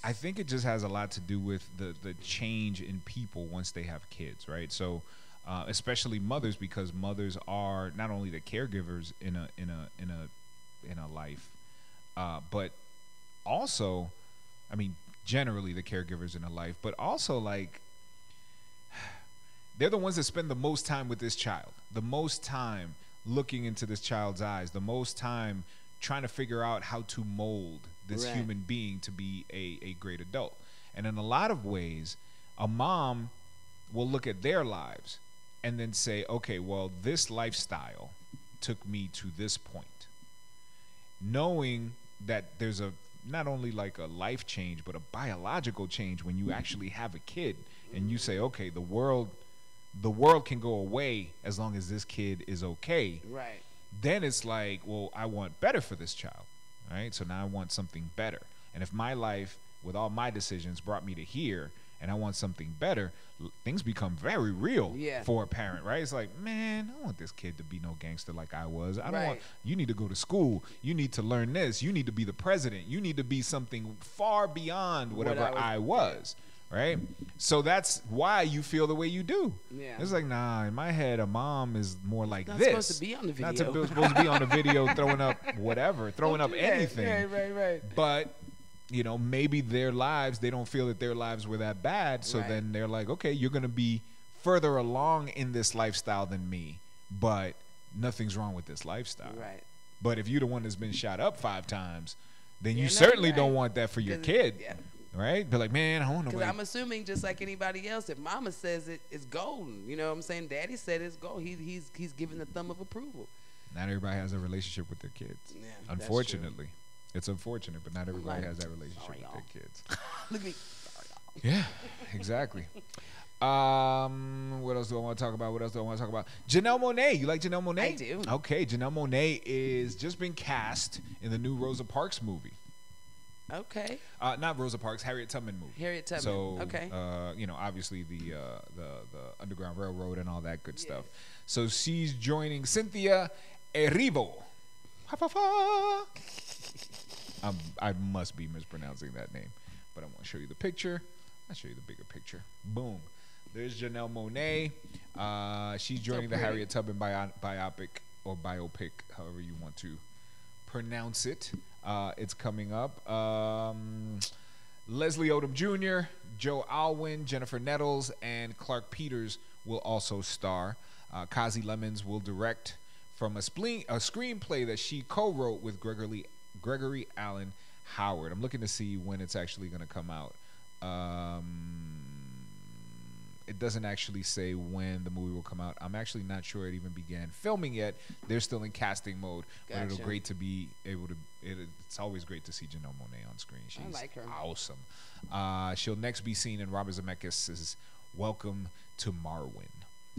I think it just has a lot to do with the change in people once they have kids, right? So especially mothers, because mothers are not only the caregivers in a life, but also, I mean, generally the caregivers in a life, but also like they're the ones that spend the most time with this child, the most time looking into this child's eyes, the most time trying to figure out how to mold this Right. human being to be a great adult. And in a lot of ways, a mom will look at their lives and then say, okay, well, this lifestyle took me to this point. Knowing that there's a not only like a life change, but a biological change when you actually have a kid and you say, okay, the world can go away as long as this kid is okay. Right. Then it's like, well, I want better for this child, right? So now I want something better. And if my life, with all my decisions, brought me to here, and I want something better, things become very real Yeah. for a parent, right? It's like, man, I don't want this kid to be no gangster like I was. I don't Right. want. You need to go to school. You need to learn this. You need to be the president. You need to be something far beyond whatever I was. Right? So that's why you feel the way you do. Yeah. It's like, nah, in my head, a mom is more like Not this. supposed to be on the Not video. supposed to be on the video throwing up whatever, throwing up Don't do that. anything. Right. But, you know, maybe their lives, they don't feel that their lives were that bad. So Right. then they're like, okay, you're going to be further along in this lifestyle than me, but nothing's wrong with this lifestyle. Right. But if you're the one that's been shot up 5 times, then Yeah, you no, certainly right. don't want that for your 'Cause- kid. Yeah. Right? Be like, man, I want to Because wait. I'm assuming, just like anybody else, if Mama says it's golden, you know what I'm saying? Daddy said it's gold. He's giving the thumb of approval. Not everybody has a relationship with their kids. Yeah, that's true. Unfortunately. It's unfortunate, but not everybody Like, has that relationship sorry, with y'all. their kids. Look at me. Sorry, y'all. Yeah, exactly. What else do I want to talk about? Janelle Monáe. You like Janelle Monáe? I do. Okay, Janelle Monáe is just been cast in the new Rosa Parks movie. Okay. Not Rosa Parks, Harriet Tubman movie. Harriet Tubman. So, Okay. you know, obviously the Underground Railroad and all that good stuff. So she's joining Cynthia Erivo. Ha, fa, fa. I must be mispronouncing that name, but I want to show you the picture. I'll show you the bigger picture. Boom. There's Janelle Monáe. She's joining the pretty. Harriet Tubman biopic or biopic, however you want to pronounce it. It's coming up. Leslie Odom Jr., Joe Alwyn, Jennifer Nettles, and Clark Peters will also star. Kazi Lemons will direct from a screenplay that she co-wrote with Gregory Allen Howard. I'm looking to see when it's actually going to come out. It doesn't actually say when the movie will come out. I'm actually not sure it even began filming yet. They're still in casting mode. But it'll Gotcha. great to be able to. It's always great to see Janelle Monáe on screen. She's like her. awesome. She'll next be seen in Robert Zemeckis' Welcome to Marwen.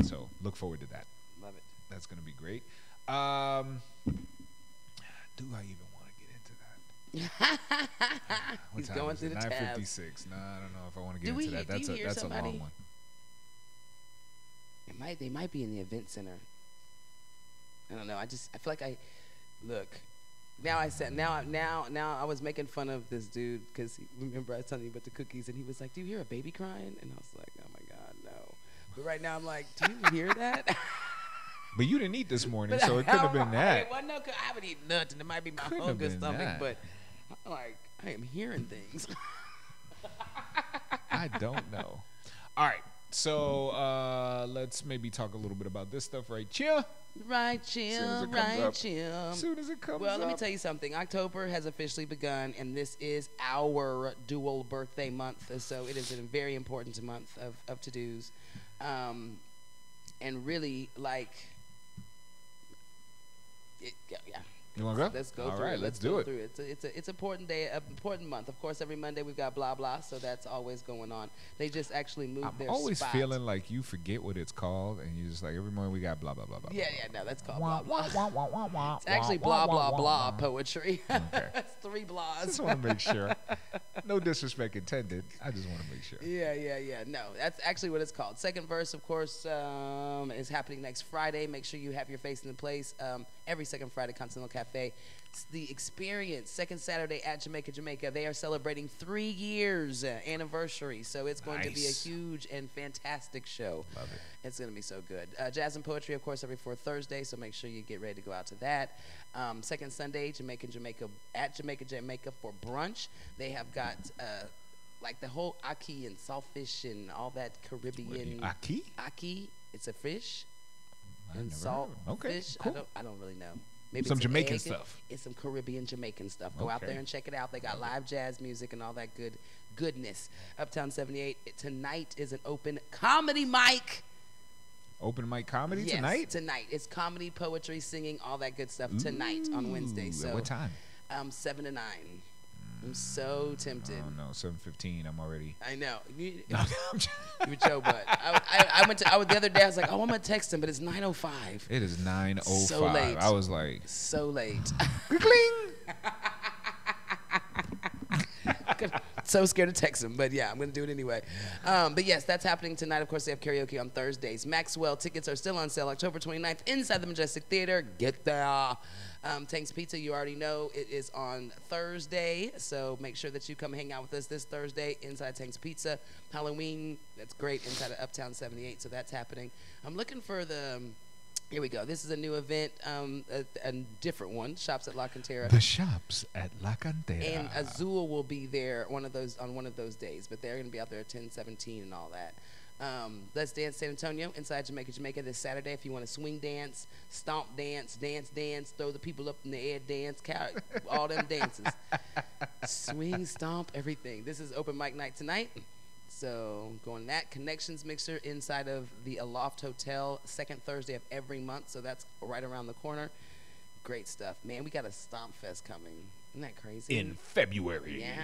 So look forward to that. Love it. That's gonna be great. Do I even want to get into that? What He's time going is through it? the tabs. 9:56. No, I don't know if I want to get Do into we- that. do you hear That's a somebody? long one. They might be in the event center. I don't know. I feel like look. Now I was making fun of this dude because remember I was telling you about the cookies and he was like, "Do you hear a baby crying?" And I was like, "Oh my God, no." But right now I'm like, "Do you hear that?" But you didn't eat this morning, But so it couldn't have been I that. haven't eaten nothing. It might be my Couldn't have hunger been stomach, that. but I'm like, I am hearing things. I don't know. All right, so let's maybe talk a little bit about this stuff right here. Right, as Jim. it comes Right, up. Jim. As soon as it comes Well, let me up. tell you something. October has officially begun, and this is our dual birthday month. So it is a very important month of to-dos. And really, like, yeah. You want to go? Let's go All through right, it. let's go do it. through it. It's an important day, an important month. Of course, every Monday we've got blah blah, so that's always going on. They just actually moved I'm their always spot. feeling like you forget what it's called, and you just like every morning we got blah blah blah blah. Yeah, no, that's called blah blah. Wah, wah, wah, wah, It's actually wah, blah wah, blah wah, blah wah. poetry. Okay. It's 3 blahs. Just want to make sure. No disrespect intended. I just want to make sure. Yeah. No, that's actually what it's called. Second verse, of course, is happening next Friday. Make sure you have your face in the place. Every second Friday, Continental Cafe. It's the Experience, second Saturday at Jamaica, Jamaica. They are celebrating 3 years anniversary, so it's going to be a Nice. huge and fantastic show. Love it. It's going to be so good. Jazz and poetry, of course, every fourth Thursday, so make sure you get ready to go out to that. Second Sunday, Jamaica, Jamaica at Jamaica, Jamaica for brunch. They have got like the whole ackee and saltfish and all that Caribbean. Ackee? Ackee, it's a fish I and never salt heard of it. Okay, fish. cool. I don't really know. Maybe Some it's an Jamaican egg. stuff. It's some Caribbean Jamaican stuff. Go out Okay. there and check it out. They got live jazz music and all that goodness. Uptown 78 tonight is an open comedy mic. Open mic comedy Yes, tonight? Tonight. It's comedy, poetry, singing, all that good stuff tonight on Wednesday. Ooh, So at what time? 7 to 9. I'm so tempted. Oh no, 7:15. I'm already. I know. You No, I'm just- with Joe Butt. I went the other day. I was like, oh, I'm gonna text him, but it's 9:05. It is 9:05. So late. I was like, So late. cling. So scared to text him, but yeah, I'm gonna do it anyway. But yes, that's happening tonight. Of course, they have karaoke on Thursdays. Maxwell tickets are still on sale October 29th inside the Majestic Theater. Get there. Tank's Pizza, you already know it is on Thursday, so make sure that you come hang out with us this Thursday inside Tank's Pizza. Halloween, that's great, inside of Uptown 78, so that's happening. I'm looking for the. Here we go. This is a new event, a different one. Shops at La Cantera. The shops at La Cantera. And Azul will be there on one of those days, but they're going to be out there at 10:17 and all that. Let's Dance San Antonio inside Jamaica, Jamaica this Saturday. If you want to swing dance, stomp dance, dance, throw the people up in the air, dance, all them dances, swing, stomp, everything. This is open mic night tonight. So going that Connections Mixer inside of the Aloft Hotel, second Thursday of every month. So that's right around the corner. Great stuff, man. We got a Stomp Fest coming. Isn't that crazy? in February. Yeah.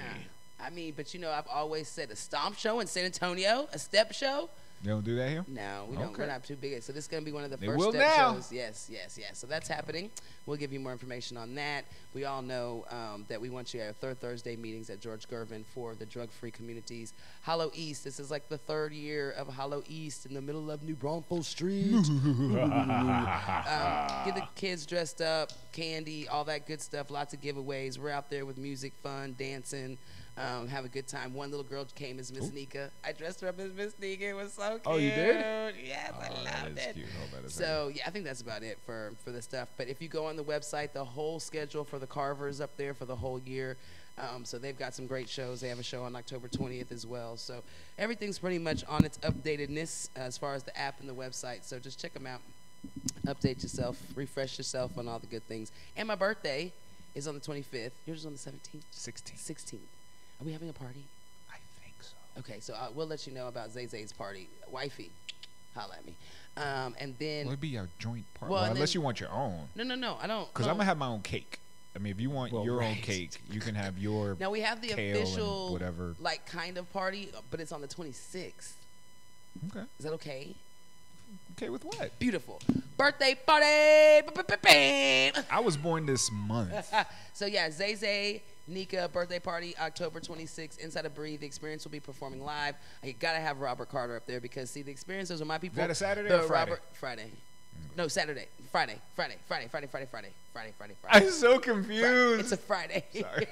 I mean, but you know, I've always said a stomp show in San Antonio, a step show. They don't do that here? No, we don't. Okay. We're not too big. So this is gonna be one of the They first will step now. shows. Yes. So that's happening. We'll give you more information on that. We all know that we want you at our third Thursday meetings at George Gervin for the drug-free communities. Hollow East. This is like the third year of Hollow East in the middle of New Braunfels Street. Get the kids dressed up, candy, all that good stuff. Lots of giveaways. We're out there with music, fun, dancing. Have a good time. One little girl came as Miss Nika. I dressed her up as Miss Nika. It was so cute. Oh, you did? Yes, I that loved is it. cute. Oh, that is So yeah, I think that's about it for the stuff. But if you go on the website, the whole schedule for the Carvers up there for the whole year. So they've got some great shows. They have a show on October 20th as well. So everything's pretty much on its updatedness as far as the app and the website. So just check them out. Update yourself, refresh yourself on all the good things. And my birthday is on the 25th. Yours is on the 17th? 16th. Are we having a party? I think so. Okay, so we'll let you know about Zay Zay's party. Wifey, holla at me. And then, Well, it'd be a joint party. Well, Well, and unless then- you want your own. no, I don't. Because no. I'm going to have my own cake. I mean, if you want Well, your own right. cake, you can have your Now we have the kale and official, whatever. like kind of party, but it's on the 26th. Okay. Is that okay? Okay with what? Beautiful. Birthday party. Ba-ba-ba-bam. I was born this month. So yeah, Zay Zay, Nika birthday party, October 26th, inside of Breathe. The Experience will be performing live. I gotta have Robert Carter up there because see, the Experience, those are my people. that a Saturday The or Friday? Friday. No, Saturday. Friday. I'm so confused. It's a Friday. Sorry.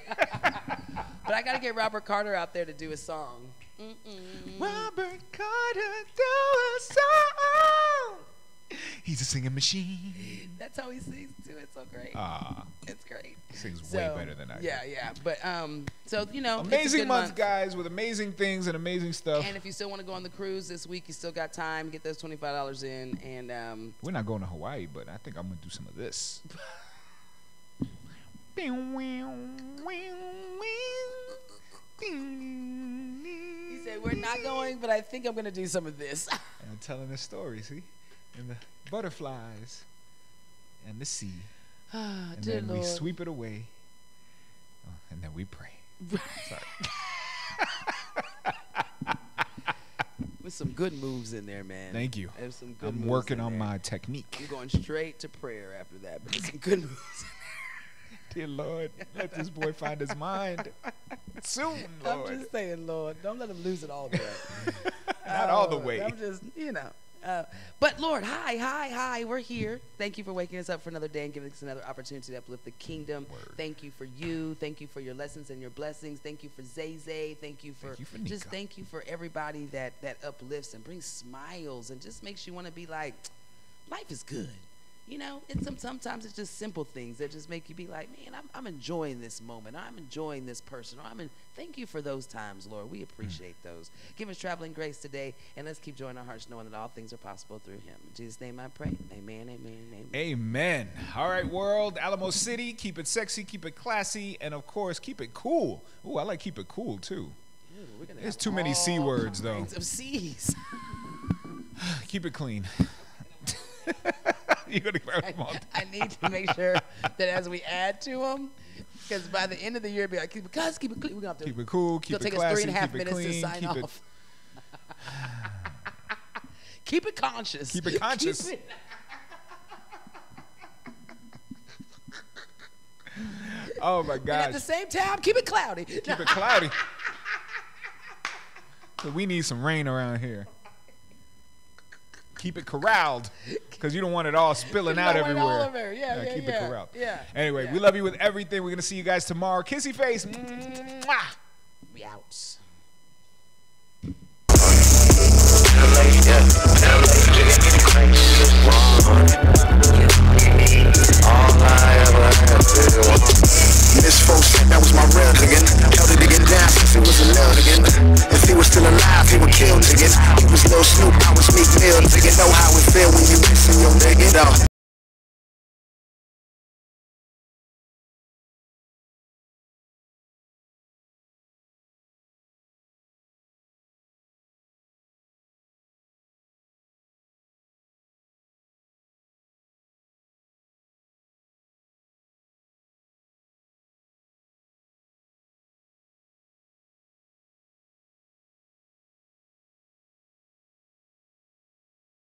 But I gotta get Robert Carter out there to do a song. Robert Carter do a song. He's a singing machine. That's how he sings too. It's so great. Ah, It's great. sings So, way better than I do. Yeah. But so you know, it's a Amazing good month, guys, with amazing things and amazing stuff. And if you still want to go on the cruise this week, you still got time. Get those $25 in, and We're not going to Hawaii, but I think I'm gonna do some of this. he said we're not going, but I think I'm gonna do some of this. And I'm telling the story, see? And the butterflies and the sea. And Dear then Lord. we sweep it away. Oh, and then we pray. Sorry. With some good moves in there, man. Thank you. There's some good I'm moves working in on there. my technique. I'm going straight to prayer after that, but there's some good moves. Dear Lord, let this boy find his mind. Soon, Lord. I'm just saying, Lord, don't let him lose it all the way. Not all the way. I'm just, But Lord, hi, we're here. Thank you for waking us up for another day and giving us another opportunity to uplift the kingdom. Word. Thank you for you. Thank you for your lessons and your blessings. Thank you for Zay Zay. Thank you for Nika. thank you for everybody that uplifts and brings smiles and just makes you want to be like, life is good. You know, sometimes it's just simple things that just make you be like, man, I'm enjoying this moment. I'm enjoying this person. Thank you for those times, Lord. We appreciate those. Give us traveling grace today, and let's keep joining our hearts knowing that all things are possible through him. In Jesus' name I pray. Amen, amen, amen. Amen. All right, world, Alamo City, keep it sexy, keep it classy, and of course, keep it cool. Ooh, I like keep it cool, too. Ew, There's too many C words, though. Of C's. Keep it clean. You're gonna grab them all. I need to make sure that as we add to them, because by the end of the year, be like, keep it clean. We're gonna have to Keep it cool, keep it take classy, us 3.5 keep it minutes clean, to sign keep it off. Keep it conscious. Keep it conscious. Keep it- Oh my and gosh. at the same time, keep it cloudy. Keep it cloudy. We need some rain around here. Keep it corralled, because you don't want it all spilling out everywhere. Keep it corralled. Yeah. Anyway, we love you with everything. We're gonna see you guys tomorrow. Kissy face. Mwah. We out. This folks said that was my real again. Held it again down since it was a little again. If he was still alive, he would kill again. He was Lil Snoop, I was Meek Mill. Nigga know how it feel when you missing your nigga.